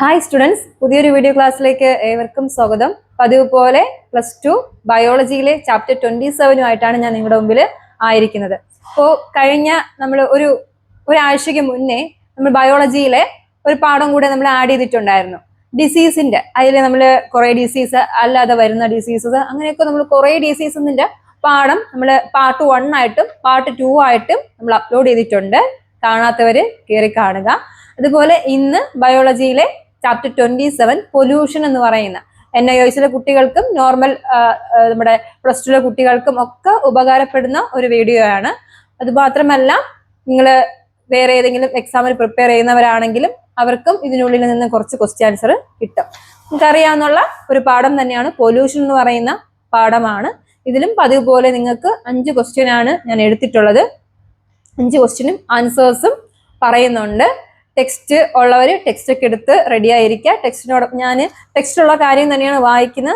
Hi students, പുതിയൊരു video ക്ലാസ്സിലേക്ക് ഏവർക്കും സ്വാഗതം. പതിവ് പോലെ +2 ബയോളജിയിലെ ചാപ്റ്റർ 27 ഞാൻ നിങ്ങളുടെ മുമ്പിൽ ആയിരിക്കുന്നത്. അപ്പോൾ കഴിഞ്ഞ നമ്മൾ ഒരാഴ്ചയ്ക്ക് മുന്നേ നമ്മൾ ബയോളജിയിലെ ഒരു പാഠം കൂടെ നമ്മൾ ആഡ് ചെയ്തിട്ടുണ്ടായിരുന്നു. ഡിസീസിന്റെ അതിൽ നമ്മൾ കുറേ ഡിസീസ്, അല്ലാതെ വരുന്ന ഡിസീസസ്, അങ്ങനെയൊക്കെ നമ്മൾ കുറേ ഡിസീസിന്റെ പാഠം നമ്മൾ പാർട്ട് 1 ആയിട്ടും പാർട്ട് 2 ആയിട്ടും നമ്മൾ അപ്ലോഡ് ചെയ്തിട്ടുണ്ട്. കാണാത്തവര് കയറി കാണുക. അതുപോലെ ഇന്ന് ബയോളജിയിലെ ചാപ്റ്റർ 27 പൊല്യൂഷൻ എന്ന് പറയുന്ന NIOS കുട്ടികൾക്കും നോർമൽ നമ്മുടെ +2 കുട്ടികൾക്കും ഒക്കെ ഉപകാരപ്പെടുന്ന ഒരു വീഡിയോ ആണ്. അത് മാത്രമല്ല, നിങ്ങൾ വേറെ ഏതെങ്കിലും എക്സാമിന് പ്രിപ്പയർ ചെയ്യുന്നവരാണെങ്കിലും അവർക്കും ഇതിനുള്ളിൽ നിന്ന് കുറച്ച് ക്വസ്റ്റ്യൻ ആൻസർ കിട്ടും. നമുക്കറിയാവുന്ന ഒരു പാഠം തന്നെയാണ് പൊല്യൂഷൻ എന്ന് പറയുന്ന പാഠമാണ്. ഇതിലും പതിവ് പോലെ നിങ്ങൾക്ക് 5 ക്വസ്റ്റ്യൻ ആണ് ഞാൻ എടുത്തിട്ടുള്ളത്. 5 ക്വസ്റ്റ്യനും ആൻസേഴ്സും പറയുന്നുണ്ട്. ടെക്സ്റ്റ് ഉള്ളവർ ടെക്സ്റ്റ് ഒക്കെ എടുത്ത് റെഡി ആയിരിക്കുക. ടെക്സ്റ്റിനോടൊപ്പം ഞാൻ ടെക്സ്റ്റുള്ള കാര്യം തന്നെയാണ്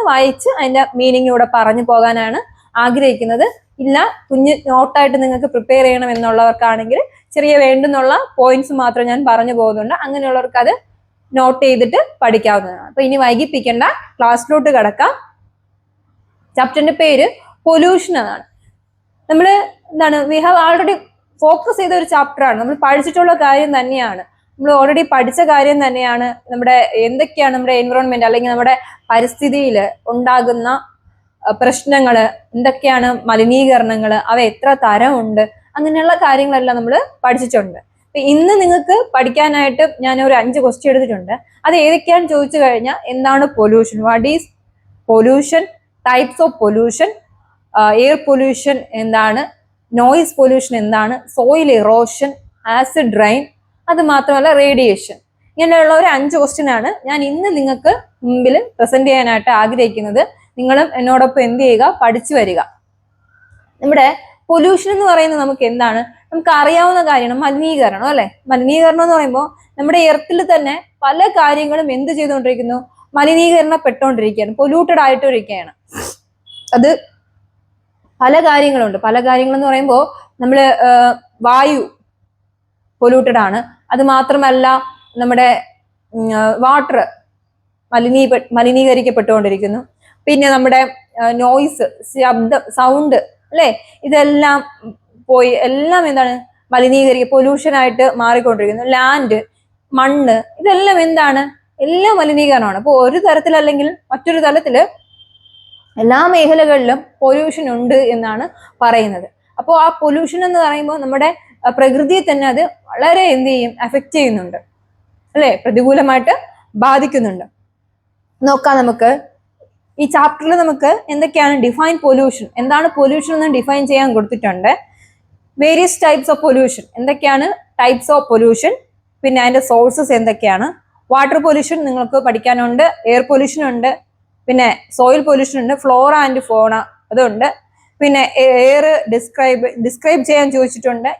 വായിച്ച് അതിന്റെ മീനിങ് ഇവിടെ പറഞ്ഞു പോകാനാണ് ആഗ്രഹിക്കുന്നത്. ഇല്ല, കുഞ്ഞ് നോട്ടായിട്ട് നിങ്ങൾക്ക് പ്രിപ്പയർ ചെയ്യണം എന്നുള്ളവർക്കാണെങ്കിൽ ചെറിയ വേണ്ടുന്നുള്ള പോയിന്റ്സ് മാത്രം ഞാൻ പറഞ്ഞു പോകുന്നുണ്ട്. അങ്ങനെയുള്ളവർക്ക് അത് നോട്ട് ചെയ്തിട്ട് പഠിക്കാവുന്നതാണ്. അപ്പൊ ഇനി വൈകിപ്പിക്കേണ്ട, ക്ലാസ്സിലോട്ട് കിടക്കാം. ചാപ്റ്ററിന്റെ പേര് പൊല്യൂഷൻ എന്നാണ്. നമ്മൾ വി ഹാവ് ആൾറെഡി ഫോക്കസ് ചെയ്ത ഒരു ചാപ്റ്ററാണ്. നമ്മൾ പഠിച്ചിട്ടുള്ള കാര്യം തന്നെയാണ്. നമ്മൾ ഓൾറെഡി പഠിച്ച കാര്യം തന്നെയാണ്. നമ്മുടെ എന്തൊക്കെയാണ് നമ്മുടെ എൻവിറോൺമെന്റ് അല്ലെങ്കിൽ നമ്മുടെ പരിസ്ഥിതിയിൽ ഉണ്ടാകുന്ന പ്രശ്നങ്ങൾ, എന്തൊക്കെയാണ് മലിനീകരണങ്ങൾ, അവ എത്ര തരമുണ്ട്, അങ്ങനെയുള്ള കാര്യങ്ങളെല്ലാം നമ്മൾ പഠിച്ചിട്ടുണ്ട്. ഇന്ന് നിങ്ങൾക്ക് പഠിക്കാനായിട്ട് ഞാൻ ഒരു 5 ക്വസ്റ്റ്യൻ എടുത്തിട്ടുണ്ട്. അത് ഏതൊക്കെയാണെന്ന് ചോദിച്ചു കഴിഞ്ഞാൽ, എന്താണ് pollution, what is pollution, types of pollution, air pollution എന്താണ്, നോയിസ് പൊല്യൂഷൻ എന്താണ്, സോയിൽ ഇറോഷൻ, ആസിഡ് റെയിൻ, അത് മാത്രമല്ല റേഡിയേഷൻ. ഇങ്ങനെയുള്ള ഒരു 5 ക്വസ്റ്റ്യൻ ആണ് ഞാൻ ഇന്ന് നിങ്ങൾക്ക് മുമ്പിൽ പ്രസന്റ് ചെയ്യാനായിട്ട് ആഗ്രഹിക്കുന്നത്. നിങ്ങളും എന്നോടൊപ്പം എന്ത് ചെയ്യുക, പഠിച്ചു വരിക. നമ്മുടെ പൊല്യൂഷൻ എന്ന് പറയുന്നത് നമുക്ക് എന്താണ്, നമുക്ക് അറിയാവുന്ന കാര്യമാണ് മലിനീകരണം, അല്ലെ? മലിനീകരണം എന്ന് പറയുമ്പോൾ നമ്മുടെ എർത്തിൽ തന്നെ പല കാര്യങ്ങളും എന്ത് ചെയ്തുകൊണ്ടിരിക്കുന്നു, മലിനീകരണപ്പെട്ടുകൊണ്ടിരിക്കുകയാണ്, പൊല്യൂട്ടഡ് ആയിട്ടിരിക്കുകയാണ്. അത് പല കാര്യങ്ങളുണ്ട്. പല കാര്യങ്ങളെന്ന് പറയുമ്പോൾ നമ്മള് വായു പൊല്യൂട്ടഡ് ആണ്. അത് മാത്രമല്ല, നമ്മുടെ വാട്ടർ മലിനീകരിക്കപ്പെട്ടുകൊണ്ടിരിക്കുന്നു. പിന്നെ നമ്മുടെ നോയിസ്, ശബ്ദം, സൗണ്ട്, അല്ലെ? ഇതെല്ലാം പോയി എല്ലാം എന്താണ്, പൊല്യൂഷൻ ആയിട്ട് മാറിക്കൊണ്ടിരിക്കുന്നു. ലാൻഡ്, മണ്ണ്, ഇതെല്ലാം എന്താണ്, എല്ലാം മലിനീകരണമാണ്. അപ്പോൾ ഒരു തരത്തിലല്ലെങ്കിൽ മറ്റൊരു തലത്തില് എല്ലാ മേഖലകളിലും പൊല്യൂഷൻ ഉണ്ട് എന്നാണ് പറയുന്നത്. അപ്പോൾ ആ പൊല്യൂഷൻ എന്ന് പറയുമ്പോൾ നമ്മുടെ പ്രകൃതിയെ തന്നെ അത് വളരെ എന്ത് ചെയ്യും, എഫക്റ്റ് ചെയ്യുന്നുണ്ട്, അല്ലെ? പ്രതികൂലമായിട്ട് ബാധിക്കുന്നുണ്ട്. നോക്കാം നമുക്ക്. ഈ ചാപ്റ്ററിൽ നമുക്ക് എന്തൊക്കെയാണ് ഡിഫൈൻ പൊല്യൂഷൻ, എന്താണ് പൊല്യൂഷൻ എന്ന് ഡിഫൈൻ ചെയ്യാൻ കൊടുത്തിട്ടുണ്ട്. വേരിയസ് ടൈപ്സ് ഓഫ് പൊല്യൂഷൻ, എന്തൊക്കെയാണ് ടൈപ്സ് ഓഫ് പൊല്യൂഷൻ, പിന്നെ അതിന്റെ സോഴ്സസ് എന്തൊക്കെയാണ്. വാട്ടർ പൊല്യൂഷൻ നിങ്ങൾക്ക് പഠിക്കാനുണ്ട്, എയർ പൊല്യൂഷൻ ഉണ്ട്, പിന്നെ സോയിൽ പൊല്യൂഷൻ ഉണ്ട്, ഫ്ലോറ ആൻഡ് ഫോണ അതുണ്ട്. പിന്നെ എയർ ഡിസ്ക്രൈബ് ചെയ്യാൻ ചോദിച്ചിട്ടുണ്ട്.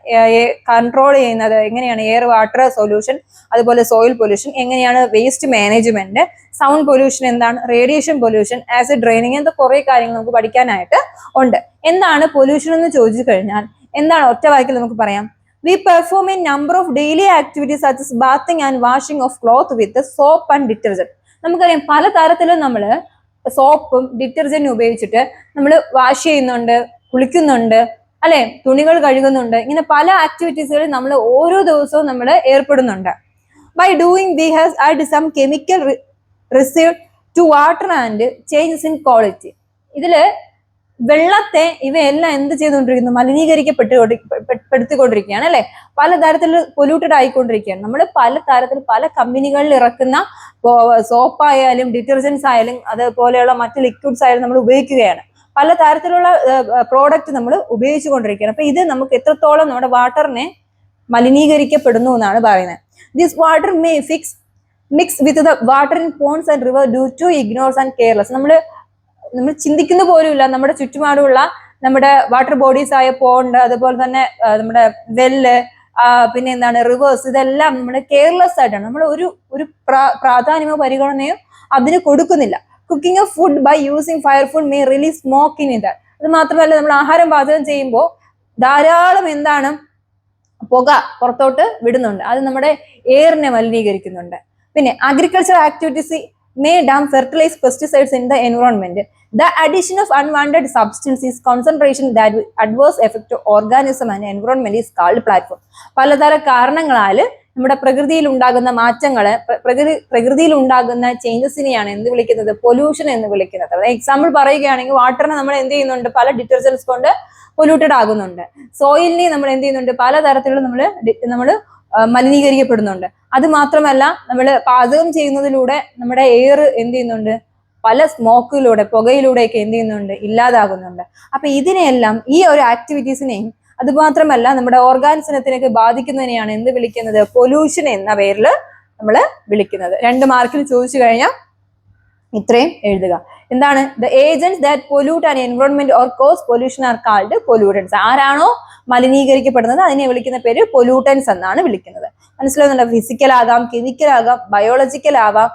കൺട്രോൾ ചെയ്യുന്നത് എങ്ങനെയാണ്, എയർ വാട്ടർ സൊല്യൂഷൻ, അതുപോലെ സോയിൽ പൊല്യൂഷൻ എങ്ങനെയാണ്, വേസ്റ്റ് മാനേജ്മെന്റ്, സൗണ്ട് പൊല്യൂഷൻ എന്താണ്, റേഡിയേഷൻ പൊല്യൂഷൻ, ആസിഡ് ഡ്രെയിനിങ്, എന്താ കുറെ കാര്യങ്ങൾ നമുക്ക് പഠിക്കാനായിട്ട് ഉണ്ട്. എന്താണ് പൊല്യൂഷൻ എന്ന് ചോദിച്ചു കഴിഞ്ഞാൽ എന്താണ്, ഒറ്റ വാക്കിൽ നമുക്ക് പറയാം, we perform a number of daily activities such as bathing and washing of cloth with soap and detergent. നമുക്കറിയാം പല തരത്തിലും നമ്മൾ സോപ്പും ഡിറ്റർജന്റും ഉപയോഗിച്ചിട്ട് നമ്മൾ വാഷ് ചെയ്യുന്നുണ്ട്, കുളിക്കുന്നുണ്ട്, അല്ലെ? തുണികൾ കഴുകുന്നുണ്ട്. ഇങ്ങനെ പല ആക്ടിവിറ്റീസുകളിൽ നമ്മൾ ഓരോ ദിവസവും നമ്മൾ ഏർപ്പെടുന്നുണ്ട്. By doing we have add some chemical received to water and changes in quality. ഇതില് വെള്ളത്തെ ഇവയെല്ലാം എന്ത് ചെയ്തുകൊണ്ടിരിക്കുന്നു, മലിനീകരിക്കപ്പെടുത്തിക്കൊണ്ടിരിക്കുകയാണ്, അല്ലെ? പലതരത്തിൽ പൊല്യൂട്ടഡ് ആയിക്കൊണ്ടിരിക്കുകയാണ്. നമ്മൾ പലതരത്തിൽ പല കമ്പനികളിൽ ഇറക്കുന്ന സോപ്പായാലും ഡിറ്റർജൻസ് ആയാലും അതുപോലെയുള്ള മറ്റ് ലിക്വിഡ്സ് ആയാലും നമ്മൾ ഉപയോഗിക്കുകയാണ്. പലതരത്തിലുള്ള പ്രോഡക്റ്റ് നമ്മൾ ഉപയോഗിച്ചു കൊണ്ടിരിക്കുകയാണ്. അപ്പൊ ഇത് നമുക്ക് എത്രത്തോളം നമ്മുടെ വാട്ടറിനെ മലിനീകരിക്കപ്പെടുന്നു എന്നാണ് പറയുന്നത്. This water may mix with the water in ponds and river due to ignores and careless. നമ്മൾ ചിന്തിക്കുന്ന പോലുമില്ല നമ്മുടെ ചുറ്റുപാടുള്ള നമ്മുടെ വാട്ടർ ബോഡീസ് ആയ പോണ്ട്, അതുപോലെ തന്നെ നമ്മുടെ വെല്ല്, പിന്നെ എന്താണ് റിവേഴ്സ്, ഇതെല്ലാം നമ്മുടെ കെയർലെസ് ആയിട്ടാണ്. നമ്മൾ ഒരു പ്രാധാന്യമോ പരിഗണനയോ അതിന് കൊടുക്കുന്നില്ല. Cooking of food by using fire food may release smoke in it. അത് മാത്രമല്ല, നമ്മൾ ആഹാരം പാചകം ചെയ്യുമ്പോൾ ധാരാളം എന്താണ് പുക പുറത്തോട്ട് വിടുന്നുണ്ട്. അത് നമ്മുടെ എയറിനെ മലിനീകരിക്കുന്നുണ്ട്. പിന്നെ agricultural activities may damn fertilize pesticides in the environment. The addition of unwanted substances concentration that will adverse affect to organism and environment is called platform. പലതര കാരണങ്ങളാൽ നമ്മുടെ പ്രകൃതിയിൽ ഉണ്ടാകുന്ന മാറ്റങ്ങള് പ്രകൃതിയിൽ ഉണ്ടാകുന്ന ചേഞ്ചസിനെയാണ് എന്ത് വിളിക്കുന്നത്? പൊല്യൂഷൻ എന്ന് വിളിക്കുന്നത്. എക്സാമ്പിൾ പറയുകയാണെങ്കിൽ വാട്ടറിനെ നമ്മൾ എന്ത് ചെയ്യുന്നുണ്ട്? പല ഡിറ്റർജൻസ് കൊണ്ട് പൊല്യൂട്ടഡ് ആകുന്നുണ്ട്. സോയിലിനെ നമ്മൾ എന്ത് ചെയ്യുന്നുണ്ട്? പലതരത്തിലുള്ള നമ്മൾ മലിനീകരിക്കപ്പെടുന്നുണ്ട്. അത് മാത്രമല്ല നമ്മൾ പാചകം ചെയ്യുന്നതിലൂടെ നമ്മുടെ എയർ എന്ത് ചെയ്യുന്നുണ്ട്? പല സ്മോക്കിലൂടെ പുകയിലൂടെയൊക്കെ എന്ത് ചെയ്യുന്നുണ്ട്? ഇല്ലാതാകുന്നുണ്ട്. അപ്പൊ ഇതിനെയെല്ലാം ഈ ഒരു ആക്ടിവിറ്റീസിനെയും അത് മാത്രമല്ല നമ്മുടെ ഓർഗാനിസത്തിനൊക്കെ ബാധിക്കുന്നതിനെയാണ് എന്ത് വിളിക്കുന്നത്? പൊല്യൂഷൻ എന്ന പേരിൽ നമ്മൾ വിളിക്കുന്നത്. 2 മാർക്കിൽ ചോദിച്ചു കഴിഞ്ഞാൽ ഇത്രയും എഴുതുക. എന്താണ്? The agents that pollute an environment or cause pollution are called pollutants. ആരാണോ മലിനീകരിക്കപ്പെടുന്നത് അതിനെ വിളിക്കുന്ന പേര് പൊല്യൂട്ടൻസ് എന്നാണ് വിളിക്കുന്നത്. മനസ്സിലാവുന്നുണ്ടോ? ഫിസിക്കൽ ആകാം, കെമിക്കൽ ആകാം, ബയോളജിക്കൽ ആവാം,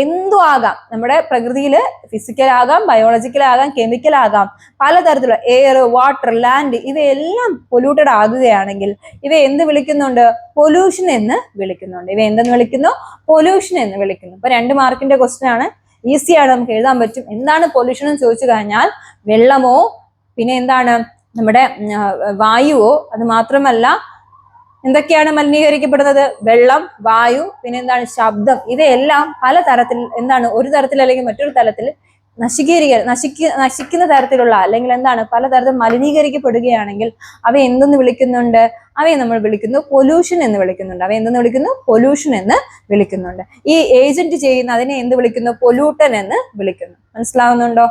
എന്തും ആകാം. നമ്മുടെ പ്രകൃതിയിൽ ഫിസിക്കൽ ആകാം, ബയോളജിക്കൽ ആകാം, കെമിക്കൽ ആകാം, പലതരത്തിലുള്ള എയർ, വാട്ടർ, ലാൻഡ് ഇവയെല്ലാം പൊല്യൂട്ടഡ് ആകുകയാണെങ്കിൽ ഇവയെ എന്ത് വിളിക്കുന്നുണ്ട്? പൊല്യൂഷൻ എന്ന് വിളിക്കുന്നുണ്ട്. ഇവ എന്തെന്ന് വിളിക്കുന്നു? പൊല്യൂഷൻ എന്ന് വിളിക്കുന്നു. ഇപ്പൊ 2 മാർക്കിന്റെ ക്വസ്റ്റ്യൻ ആണ്, ഈസിയാണ്, നമുക്ക് എഴുതാൻ പറ്റും. എന്താണ് പൊല്യൂഷൻ എന്ന് ചോദിച്ചു കഴിഞ്ഞാൽ വെള്ളമോ പിന്നെ എന്താണ് നമ്മുടെ വായുവോ, അത് മാത്രമല്ല എന്തൊക്കെയാണ് മലിനീകരിക്കപ്പെടുന്നത്? വെള്ളം, വായു, പിന്നെ എന്താണ് ശബ്ദം. ഇവയെല്ലാം പല തരത്തിൽ എന്താണ് ഒരു തരത്തിൽ അല്ലെങ്കിൽ മറ്റൊരു തരത്തിൽ നശിക്കുന്ന തരത്തിലുള്ള അല്ലെങ്കിൽ എന്താണ് പലതരത്തിൽ മലിനീകരിക്കപ്പെടുകയാണെങ്കിൽ അവ എന്തെന്ന് വിളിക്കുന്നുണ്ട്? അവയെ നമ്മൾ വിളിക്കുന്നു പൊല്യൂഷൻ എന്ന് വിളിക്കുന്നുണ്ട്. അവ എന്തെന്ന് വിളിക്കുന്നു? പൊല്യൂഷൻ എന്ന് വിളിക്കുന്നുണ്ട്. ഈ ഏജന്റ് ചെയ്യുന്ന അതിനെ എന്ത് വിളിക്കുന്നു? പൊല്യൂട്ടൻ എന്ന് വിളിക്കുന്നു. മനസ്സിലാവുന്നുണ്ടോ?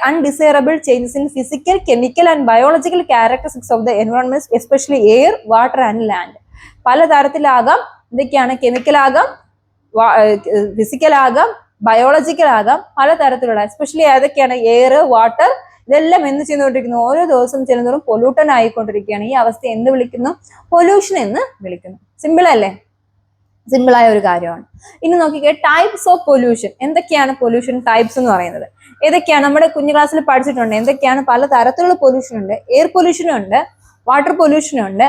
Undesirable changes in physical, chemical and biological characteristics of the environment especially air, water and land. പലതരത്തിലാകാം. എന്തൊക്കെയാണ്? കെമിക്കൽ ആകാം, ഫിസിക്കൽ ആകാം, ബയോളജിക്കൽ ആകാം, പലതരത്തിലുള്ള എസ്പെഷ്യലി ഏതൊക്കെയാണ്? എയർ, വാട്ടർ, ഇതെല്ലാം എന്ത് ചെയ്തുകൊണ്ടിരിക്കുന്നു? ഓരോ ദിവസം ചെല്ലുന്നതും പൊല്യൂട്ടൻ ആയിക്കൊണ്ടിരിക്കുകയാണ്. ഈ അവസ്ഥ എന്ത് വിളിക്കുന്നു? പൊല്യൂഷൻ എന്ന് വിളിക്കുന്നു. സിമ്പിൾ അല്ലേ? സിമ്പിളായ ഒരു കാര്യമാണ്. ഇനി നോക്കിക്കേ, ടൈപ്സ് ഓഫ് പൊല്യൂഷൻ. എന്തൊക്കെയാണ് പൊല്യൂഷൻ ടൈപ്സ് എന്ന് പറയുന്നത്? ഏതൊക്കെയാണ്? നമ്മുടെ കുഞ്ഞു ക്ലാസ്സിൽ പഠിച്ചിട്ടുണ്ട്. എന്തൊക്കെയാണ്? പലതരത്തിലുള്ള പൊല്യൂഷൻ ഉണ്ട്. എയർ പൊല്യൂഷൻ ഉണ്ട്, വാട്ടർ പൊല്യൂഷൻ ഉണ്ട്,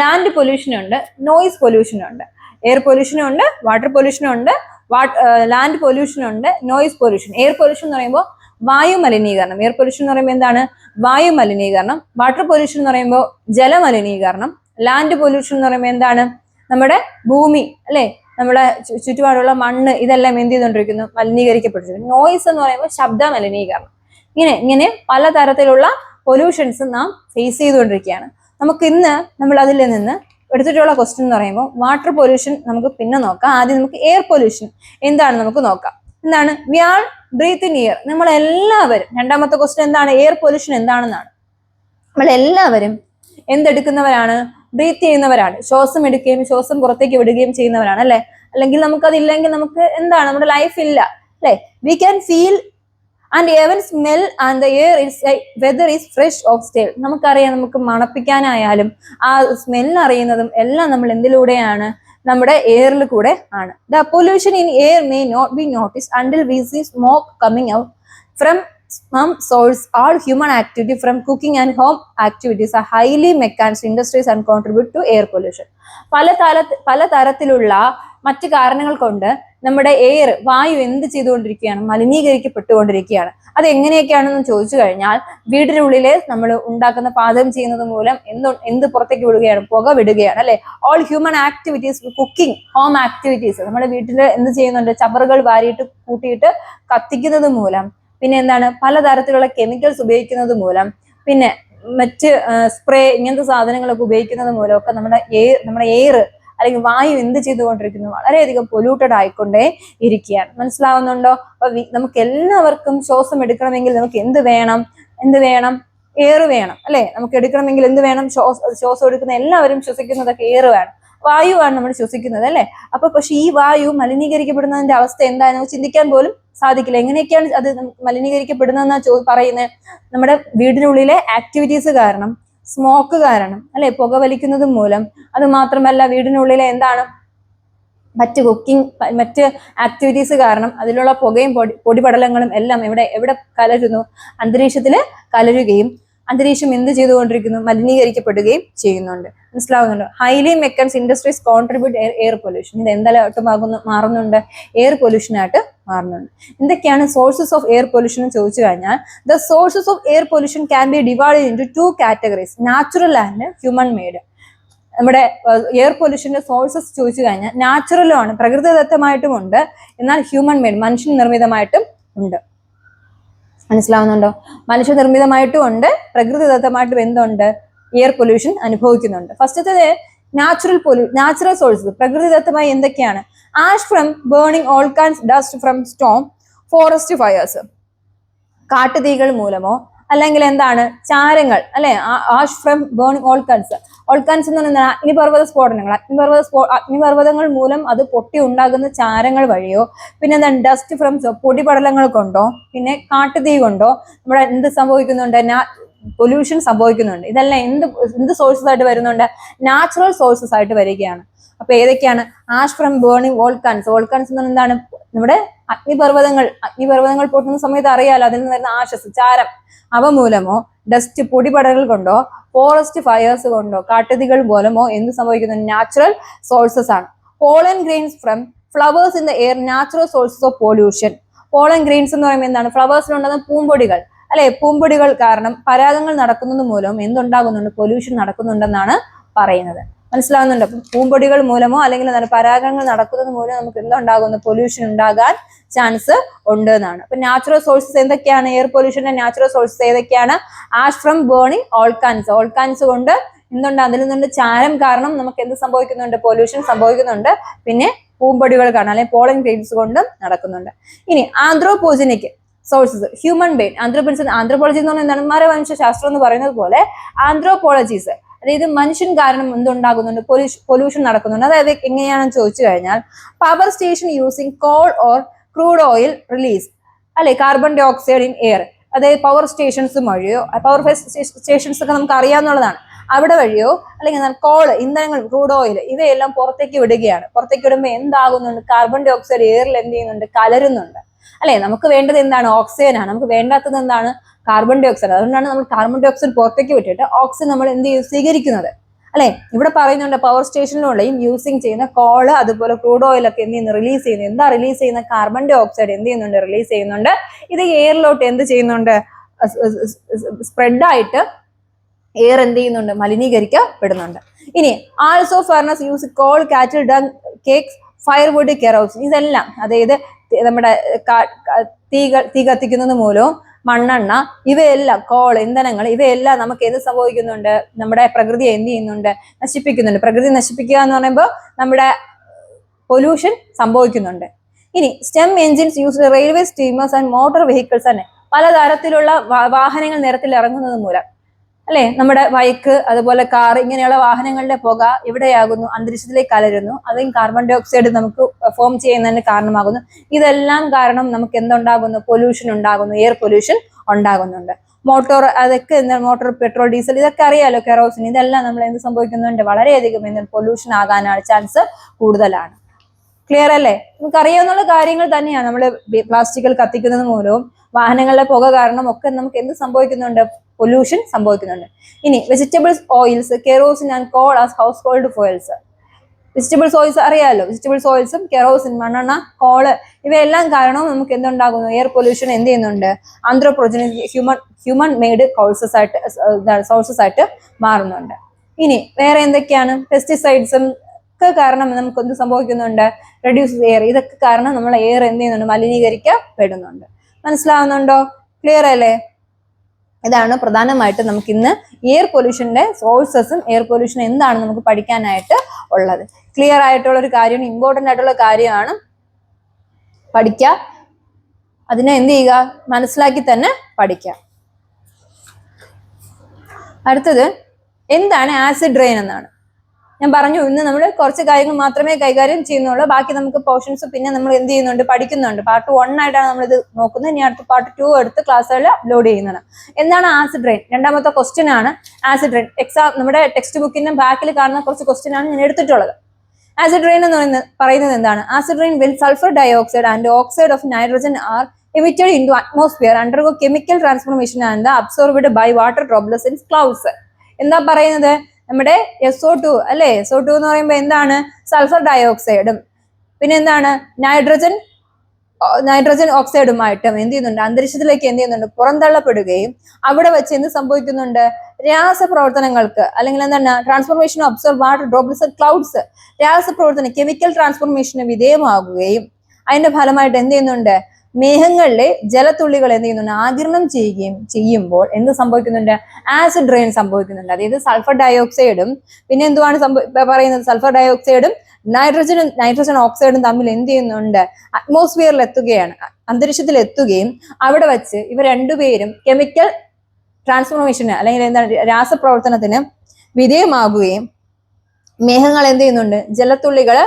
ലാൻഡ് പൊല്യൂഷൻ ഉണ്ട്, നോയിസ് പൊല്യൂഷൻ ഉണ്ട്. എയർ പൊല്യൂഷൻ ഉണ്ട്, വാട്ടർ പൊല്യൂഷൻ ഉണ്ട്, ലാൻഡ് പൊല്യൂഷൻ ഉണ്ട്, നോയിസ് പൊല്യൂഷൻ. എയർ പൊല്യൂഷൻ എന്ന് പറയുമ്പോൾ വായു മലിനീകരണം. എയർ പൊല്യൂഷൻ എന്ന് പറയുമ്പോൾ എന്താണ്? വായു മലിനീകരണം. വാട്ടർ പൊല്യൂഷൻ എന്ന് പറയുമ്പോൾ ജലമലിനീകരണം. ലാൻഡ് പൊല്യൂഷൻ എന്ന് പറയുമ്പോൾ എന്താണ്? നമ്മുടെ ഭൂമി അല്ലെ, നമ്മുടെ ചുറ്റുപാടുള്ള മണ്ണ്, ഇതെല്ലാം എന്ത് ചെയ്തുകൊണ്ടിരിക്കുന്നു? മലിനീകരിക്കപ്പെട്ടിരിക്കുന്നു. നോയിസ് എന്ന് പറയുമ്പോൾ ശബ്ദ മലിനീകരണം. ഇങ്ങനെ പലതരത്തിലുള്ള പൊല്യൂഷൻസ് നാം ഫേസ് ചെയ്തുകൊണ്ടിരിക്കുകയാണ്. നമുക്ക് ഇന്ന് നമ്മൾ അതിൽ നിന്ന് എടുത്തിട്ടുള്ള ക്വസ്റ്റ്യൻ എന്ന് പറയുമ്പോൾ വാട്ടർ പൊല്യൂഷൻ നമുക്ക് പിന്നെ നോക്കാം. ആദ്യം നമുക്ക് എയർ പൊല്യൂഷൻ എന്താണ് നമുക്ക് നോക്കാം. എന്താണ്? We are breath in air. നമ്മളെല്ലാവരും, രണ്ടാമത്തെ ക്വസ്റ്റ്യൻ എന്താണ്? എയർ പൊല്യൂഷൻ എന്താണെന്നാണ്. നമ്മളെല്ലാവരും എന്തെടുക്കുന്നവരാണ്? ബ്രീത്ത് ചെയ്യുന്നവരാണ്. ശ്വാസം എടുക്കുകയും ശ്വാസം പുറത്തേക്ക് വിടുകയും ചെയ്യുന്നവരാണ് അല്ലെ? അല്ലെങ്കിൽ നമുക്കതില്ലെങ്കിൽ നമുക്ക് എന്താണ്? നമ്മുടെ ലൈഫ് ഇല്ല അല്ലെ? We can feel and even smell and the air is weather is fresh or stale. നമുക്കറിയാം, നമുക്ക് മണപ്പിക്കാനായാലും ആ സ്മെൽ അറിയുന്നതും എല്ലാം നമ്മൾ എന്തിലൂടെയാണ്? നമ്മുടെ എയറിൽ കൂടെ ആണ്. The pollution in air may not be noticed until we see smoke coming out from some source. All human activity from cooking and home activities are highly mechanical industries and contribute to air pollution. പല തരത്തിലുള്ള മറ്റു കാരണങ്ങൾ കൊണ്ട് നമ്മുടെ air, വായു എന്ത് ചെയ്തുകൊണ്ടിരിക്കുകയാണ്? മലിനീകരിക്കപ്പെട്ടുകൊണ്ടിരിക്കുകയാണ്. അത് എങ്ങനെയൊക്കെയാണെന്ന് ചോദിച്ചു കഴിഞ്ഞാൽ വീടിനുള്ളിലെ നമ്മൾ ഉണ്ടാക്കുന്ന പാചകം ചെയ്യുന്നത് മൂലം എന്ത് പുറത്തേക്ക് വിടുകയാണ്? പുക വിടുകയാണ് അല്ലെ? All human activities, cooking, home activities, നമ്മുടെ വീട്ടിൽ എന്ത് ചെയ്യുന്നുണ്ട്? ചവറുകൾ വാരിയിട്ട് കൂട്ടിയിട്ട് കത്തിക്കുന്നത് മൂലം, പിന്നെ എന്താണ്? പലതരത്തിലുള്ള കെമിക്കൽസ് ഉപയോഗിക്കുന്നത് മൂലം, പിന്നെ മറ്റ് സ്പ്രേ ഇങ്ങനത്തെ സാധനങ്ങളൊക്കെ ഉപയോഗിക്കുന്നത് മൂലമൊക്കെ നമ്മുടെ എയർ അല്ലെങ്കിൽ വായു എന്ത് ചെയ്തുകൊണ്ടിരിക്കുന്നു? വളരെയധികം പൊല്യൂട്ടഡ് ആയിക്കൊണ്ടേ ഇരിക്കുകയാണ്. മനസ്സിലാവുന്നുണ്ടോ? അപ്പൊ നമുക്ക് എല്ലാവർക്കും ശ്വാസം എടുക്കണമെങ്കിൽ നമുക്ക് എന്ത് വേണം? എയർ വേണം അല്ലെ? നമുക്ക് എടുക്കണമെങ്കിൽ എന്ത് വേണം? ശ്വാസം എടുക്കുന്ന എല്ലാവരും ശ്വസിക്കുന്നതൊക്കെ എയർ വേണം, വായുവാണ് നമ്മൾ ശ്വസിക്കുന്നത് അല്ലെ? അപ്പൊ പക്ഷെ ഈ വായു മലിനീകരിക്കപ്പെടുന്നതിന്റെ അവസ്ഥ എന്താണെന്ന് ചിന്തിക്കാൻ പോലും സാധിക്കില്ല. എങ്ങനെയൊക്കെയാണ് അത് മലിനീകരിക്കപ്പെടുന്നതെന്നാ പറയുന്നത്? നമ്മുടെ വീടിനുള്ളിലെ ആക്ടിവിറ്റീസ് കാരണം, സ്മോക്ക് കാരണം അല്ലെ, പുക വലിക്കുന്നത് മൂലം. അത് മാത്രമല്ല വീടിനുള്ളിലെ എന്താണ് മറ്റ് ആക്ടിവിറ്റീസ് കാരണം അതിലുള്ള പുകയും പൊടിപടലങ്ങളും എല്ലാം എവിടെ കലരുന്നു? അന്തരീക്ഷത്തിൽ കലരുകയും അന്തരീക്ഷം എന്ത് ചെയ്തുകൊണ്ടിരിക്കുന്നു? മലിനീകരിക്കപ്പെടുകയും ചെയ്യുന്നുണ്ട്. മനസ്സിലാവുന്നുണ്ടോ? Highly mechanised industries contribute air pollution. ഇത് എന്തായിട്ട് മാറുന്നുണ്ട്? എയർ പൊല്യൂഷനായിട്ട് മാറുന്നുണ്ട്. എന്തൊക്കെയാണ് സോഴ്സസ് ഓഫ് എയർ പൊല്യൂഷൻ എന്ന് ചോദിച്ചു കഴിഞ്ഞാൽ, the sources of air pollution can be divided into 2 categories, natural and human made. നമ്മുടെ എയർ പൊല്യൂഷന്റെ സോഴ്സസ് ചോദിച്ചു കഴിഞ്ഞാൽ നാച്ചുറലും ആണ്, പ്രകൃതിദത്തമായിട്ടും ഉണ്ട്, എന്നാൽ ഹ്യൂമൻ മെയ്ഡ് മനുഷ്യ നിർമ്മിതമായിട്ടും ഉണ്ട്. മനസ്സിലാവുന്നുണ്ടോ? മനുഷ്യനിർമ്മിതമായിട്ടും ഉണ്ട്, പ്രകൃതിദത്തമായിട്ടും എന്തുണ്ട്? എയർ പൊല്യൂഷൻ അനുഭവിക്കുന്നുണ്ട്. ഫസ്റ്റത്തെ നാച്ചുറൽ സോഴ്സസ് പ്രകൃതിദത്തമായി എന്തൊക്കെയാണ്? Ash from burning, volcanoes, dust from storm, forest fires, കാട്ടുതീകൾ മൂലമോ അല്ലെങ്കിൽ എന്താണ്? ചാരങ്ങൾ, അല്ലെ? ആഷ് ഫ്രം ബേണിംഗ് ഓൾക്കാൻസ് എന്ന് പറഞ്ഞാൽ അഗ്നിപർവ്വത സ്ഫോടനങ്ങൾ, അഗ്നിപർവ്വതങ്ങൾ മൂലം അത് പൊട്ടി ഉണ്ടാകുന്ന ചാരങ്ങൾ വഴിയോ, പിന്നെ എന്താണ്? ഡസ്റ്റ് ഫ്രം പൊടിപടലങ്ങൾ കൊണ്ടോ, പിന്നെ കാട്ടുതീ കൊണ്ടോ നമ്മുടെ എന്ത് സംഭവിക്കുന്നുണ്ട്? പൊല്യൂഷൻ സംഭവിക്കുന്നുണ്ട്. ഇതെല്ലാം എന്ത് സോഴ്സസ് ആയിട്ട് വരുന്നുണ്ട്? നാച്ചുറൽ സോഴ്സസ് ആയിട്ട് വരികയാണ്. അപ്പൊ ഏതൊക്കെയാണ്? ആഷ് ഫ്രം ബേണിംഗ് ഓൾക്കാൻസ് എന്ന് പറഞ്ഞാൽ എന്താണ്? നമ്മുടെ അഗ്നിപർവ്വതങ്ങൾ പൊട്ടുന്ന സമയത്ത് അറിയാലോ, അതിൽ നിന്ന് വരുന്ന ആഷസ്, ചാരം, അവ മൂലമോ, ഡസ്റ്റ് പൊടിപടലുകൾ കൊണ്ടോ, ഫോറസ്റ്റ് ഫയേഴ്സ് കൊണ്ടോ, കാട്ടുതീകൾ മൂലമോ എന്ത് സംഭവിക്കുന്നു? നാച്ചുറൽ സോഴ്സസ് ആണ്. Pollen grains from flowers in the air, natural sources of pollution. Pollen grains എന്ന് പറയുമ്പോൾ എന്താണ്? ഫ്ലവേഴ്സിലുണ്ടാകുന്ന പൂമ്പൊടികൾ, അല്ലെ? പൂമ്പൊടികൾ കാരണം പരാഗങ്ങൾ നടക്കുന്നത് മൂലം എന്തുണ്ടാകുന്നുണ്ട്? പൊല്യൂഷൻ നടക്കുന്നുണ്ടെന്നാണ് പറയുന്നത്. മനസ്സിലാവുന്നുണ്ട്? അപ്പം പൂമ്പൊടികൾ മൂലമോ അല്ലെങ്കിൽ എന്താണ് പരാഗങ്ങൾ നടക്കുന്നത് മൂലം നമുക്ക് എന്തുണ്ടാകുന്നു? പൊല്യൂഷൻ ഉണ്ടാകാൻ ചാൻസ് ഉണ്ട് എന്നാണ്. അപ്പൊ നാച്ചുറൽ സോഴ്സസ് എന്തൊക്കെയാണ്? എയർ പൊല്യൂഷന്റെ നാച്ചുറൽ സോഴ്സസ് ഏതൊക്കെയാണ്? ആഷ് ഫ്രം ബേണിംഗ് ഓൾക്കാൻസ് കൊണ്ട് എന്തുണ്ട്? അതിൽ നിന്നുണ്ട് ചാരം കാരണം നമുക്ക് എന്ത് സംഭവിക്കുന്നുണ്ട്? പൊല്യൂഷൻ സംഭവിക്കുന്നുണ്ട്. പിന്നെ പൂമ്പൊടികൾ കാരണം അല്ലെങ്കിൽ പോളൻ ഗ്രെയിൻസ് കൊണ്ടും നടക്കുന്നുണ്ട്. ഇനി ആന്ത്രോപോജനിക് സോഴ്സസ്, ഹ്യൂമൻ ബെയിൻ. ആന്ത്രോപോളജി എന്ന് പറഞ്ഞാൽ എന്താണ്? മരവംശ ശാസ്ത്രം എന്ന് പറയുന്നത് പോലെ ആന്ത്രോപോളജീസ്, അതായത് മനുഷ്യൻ കാരണം എന്തുണ്ടാകുന്നുണ്ട്? പൊല്യൂഷൻ നടക്കുന്നുണ്ട്. അതായത് എങ്ങനെയാണെന്ന് ചോദിച്ചു കഴിഞ്ഞാൽ, power station using coal or crude oil release, അല്ലെ? Carbon dioxide in air. അതായത് പവർ സ്റ്റേഷൻസ് വഴിയോ, പവർ സ്റ്റേഷൻസ് ഒക്കെ നമുക്ക് അറിയാവുന്നതാണ്, അവിടെ വഴിയോ അല്ലെങ്കിൽ കോള്, ഇന്ധനങ്ങൾ, ക്രൂഡ് ഓയിൽ ഇവയെല്ലാം പുറത്തേക്ക് വിടുകയാണ്. പുറത്തേക്ക് വിടുമ്പോൾ എന്താകുന്നുണ്ട്? കാർബൺ ഡൈ ഓക്സൈഡ് എയറിൽ എന്ത് ചെയ്യുന്നുണ്ട്? കലരുന്നുണ്ട്, അല്ലെ? നമുക്ക് വേണ്ടത് എന്താണ്? ഓക്സിജൻ ആണ്. നമുക്ക് വേണ്ടാത്തത് എന്താണ്? Carbon dioxide. അതുകൊണ്ടാണ് നമ്മൾ കാർബൺ ഡൈ ഓക്സൈഡ് പുറത്തേക്ക് വിട്ടിട്ട് ഓക്സിജൻ നമ്മൾ എന്ത് ചെയ്യും? സ്വീകരിക്കുന്നത്, അല്ലെ? ഇവിടെ പറയുന്നുണ്ട് പവർ സ്റ്റേഷനിലുള്ളയും യൂസിങ് ചെയ്യുന്ന കോള് അതുപോലെ ക്രൂഡ് ഓയിൽ ഒക്കെ എന്ത് ചെയ്യുന്നു? റിലീസ് ചെയ്യുന്നു. എന്താ റിലീസ് ചെയ്യുന്ന? കാർബൺ ഡൈ ഓക്സൈഡ് എന്ത് ചെയ്യുന്നുണ്ട്? റിലീസ് ചെയ്യുന്നുണ്ട്. ഇത് എയറിലോട്ട് എന്ത് ചെയ്യുന്നുണ്ട്? സ്പ്രെഡായിട്ട് എയർ എന്ത് ചെയ്യുന്നുണ്ട്? മലിനീകരിക്കപ്പെടുന്നുണ്ട്. ഇനി ആൾസോ ഫർണസ് യൂസ് കോൾ, കാറ്റിൽ, ഡങ്, കേക്സ്, ഫയർവുഡ്, കെറോസിൻ. ഇതെല്ലാം അതായത് നമ്മുടെ തീ കത്തിക്കുന്നത് മൂലവും മണ്ണെണ്ണ ഇവയെല്ലാം, കോൾ, ഇന്ധനങ്ങൾ ഇവയെല്ലാം നമുക്ക് എന്ത് സംഭവിക്കുന്നുണ്ട്? നമ്മുടെ പ്രകൃതിയെ എന്ത് ചെയ്യുന്നുണ്ട്? നശിപ്പിക്കുന്നുണ്ട്. പ്രകൃതി നശിപ്പിക്കുക എന്ന് പറയുമ്പോൾ നമ്മുടെ പൊല്യൂഷൻ സംഭവിക്കുന്നുണ്ട്. ഇനി steam engines use railway, steamers and motor vehicles തന്നെ പലതരത്തിലുള്ള വാഹനങ്ങൾ നിരത്തിൽ ഇറങ്ങുന്നത് മൂലം, അല്ലെ? നമ്മുടെ ബൈക്ക് അതുപോലെ കാർ ഇങ്ങനെയുള്ള വാഹനങ്ങളുടെ പുക എവിടെയാകുന്നു? അന്തരീക്ഷത്തിലേക്ക് കലരുന്നു. അതും കാർബൺ ഡൈ ഓക്സൈഡ് നമുക്ക് ഫോം ചെയ്യുന്നതിന് കാരണമാകുന്നു. ഇതെല്ലാം കാരണം നമുക്ക് എന്തുണ്ടാകുന്നു? പൊല്യൂഷൻ ഉണ്ടാകുന്നു, എയർ പൊല്യൂഷൻ ഉണ്ടാകുന്നുണ്ട്. അതൊക്കെ മോട്ടോർ, പെട്രോൾ, ഡീസൽ ഇതൊക്കെ അറിയാലോ, കെറോസിൻ, ഇതെല്ലാം നമ്മൾ എന്ത് സംഭവിക്കുന്നുണ്ട്? വളരെയധികം പൊല്യൂഷൻ ആകാനാണ് ചാൻസ് കൂടുതലാണ്. ക്ലിയർ അല്ലേ? നമുക്ക് അറിയാവുന്ന കാര്യങ്ങൾ തന്നെയാണ്. നമ്മൾ പ്ലാസ്റ്റിക്കുകൾ കത്തിക്കുന്നത് മൂലവും വാഹനങ്ങളുടെ പുക കാരണം ഒക്കെ നമുക്ക് എന്ത് സംഭവിക്കുന്നുണ്ട്? പൊല്യൂഷൻ സംഭവിക്കുന്നുണ്ട്. ഇനി vegetables oils, kerosene and call as house hold foils. Vegetables oils അറിയാലോ, വെജിറ്റബിൾസ് ഓയിൽസും കെറോസിൻ, മണ്ണെണ്ണ, കോള് ഇവയെല്ലാം കാരണവും നമുക്ക് എന്തുണ്ടാകുന്നു? എയർ പൊല്യൂഷൻ എന്ത് ചെയ്യുന്നുണ്ട്? ആന്ത്രോപോജനിക് ഹ്യൂമൻ മെയ്ഡ് സോഴ്സസ് ആയിട്ട് മാറുന്നുണ്ട്. ഇനി വേറെ എന്തൊക്കെയാണ്? പെസ്റ്റിസൈഡ്സും ഒക്കെ കാരണം നമുക്ക് എന്ത് സംഭവിക്കുന്നുണ്ട്? Reduce air. ഇതൊക്കെ കാരണം നമ്മൾ എയർ എന്ത് ചെയ്യുന്നുണ്ട്? മലിനീകരിക്കപ്പെടുന്നുണ്ട്. മനസ്സിലാവുന്നുണ്ടോ? ക്ലിയർ അല്ലേ? ഇതാണ് പ്രധാനമായിട്ട് നമുക്ക് ഇന്ന് എയർ പൊല്യൂഷന്റെ സോഴ്സസും എയർ പൊല്യൂഷൻ എന്താണ് നമുക്ക് പഠിക്കാനായിട്ട് ഉള്ളത്. ക്ലിയർ ആയിട്ടുള്ള ഒരു കാര്യമാണ്, ഇമ്പോർട്ടൻ്റ് ആയിട്ടുള്ള കാര്യമാണ്. പഠിക്കുക, അതിനെ എന്ത് ചെയ്യുക? മനസ്സിലാക്കി തന്നെ പഠിക്കുക. അടുത്തത് എന്താണ് ആസിഡ് റെയിൻ എന്നാണ്. ഞാൻ പറഞ്ഞു ഇന്ന് നമ്മൾ കുറച്ച് കാര്യങ്ങൾ മാത്രമേ കൈകാര്യം ചെയ്യുന്നുള്ളൂ. ബാക്കി നമുക്ക് പോർഷൻസ് പിന്നെ നമ്മൾ എന്ത് ചെയ്യുന്നുണ്ട്? പഠിക്കുന്നുണ്ട്. പാർട്ട് 1 ആയിട്ടാണ് നമ്മൾ ഇത് നോക്കുന്നത്. ഇനി അടുത്ത പാർട്ട് 2 എടുത്ത് ക്ലാസ്സുകളിൽ അപ്ലോഡ് ചെയ്യുന്നതാണ്. എന്താണ് ആസിഡ് റെയിൻ? രണ്ടാമത്തെ ക്വസ്റ്റ്യൻ ആണ് ആസിഡ് റെയിൻ. നമ്മുടെ ടെക്സ്റ്റ് ബുക്കിന്റെ ബാക്കിൽ കാണുന്ന കുറച്ച് ക്വസ്റ്റ്യൻ ആണ് ഞാൻ എടുത്തിട്ടുള്ളത്. ആസിഡ് റെയിൻ എന്ന് പറയുന്നത് എന്താണ്? Acid rain when sulphur dioxide and oxide of nitrogen are emitted into atmosphere undergo chemical transformation and absorbed by water droplets in clouds. എന്താ പറയുന്നത്? നമ്മുടെ SO2 അല്ലെ, SO2 എന്ന് പറയുമ്പോൾ എന്താണ്? സൾഫർ ഡയോക്സൈഡും പിന്നെ എന്താണ് നൈട്രജൻ ഓക്സൈഡുമായിട്ടും എന്ത് ചെയ്യുന്നുണ്ട്? അന്തരീക്ഷത്തിലേക്ക് എന്ത് ചെയ്യുന്നുണ്ട്? പുറന്തള്ളപ്പെടുകയും അവിടെ വെച്ച് എന്ത് സംഭവിക്കുന്നുണ്ട്? രാസപ്രവർത്തനങ്ങൾക്ക് അല്ലെങ്കിൽ എന്താണ് transformation observe water droplets clouds, രാസപ്രവർത്തനം കെമിക്കൽ ട്രാൻസ്ഫോർമേഷന് വിധേയമാകുകയും അതിന്റെ ഫലമായിട്ട് എന്ത് ചെയ്യുന്നുണ്ട്? മേഘങ്ങളിലെ ജലത്തുള്ളികൾ എന്ത് ചെയ്യുന്നുണ്ട്? ആഗിരണം ചെയ്യുമ്പോൾ എന്ത് സംഭവിക്കുന്നുണ്ട്? ആസിഡ് റെയിൻ സംഭവിക്കുന്നുണ്ട്. അതായത് സൾഫർ ഡയോക്സൈഡും പിന്നെ എന്തുവാണ് പറയുന്നത്? സൾഫർ ഡയോക്സൈഡും നൈട്രജൻ ഓക്സൈഡും തമ്മിൽ എന്ത് ചെയ്യുന്നുണ്ട്? അറ്റ്മോസ്ഫിയറിൽ എത്തുകയാണ്, അന്തരീക്ഷത്തിൽ എത്തുകയും അവിടെ വെച്ച് ഇവർ രണ്ടുപേരും കെമിക്കൽ ട്രാൻസ്ഫോർമേഷന് അല്ലെങ്കിൽ എന്താണ് രാസപ്രവർത്തനത്തിന് വിധേയമാകുകയും മേഘങ്ങൾ എന്ത് ചെയ്യുന്നുണ്ട്? ജലത്തുള്ളികൾ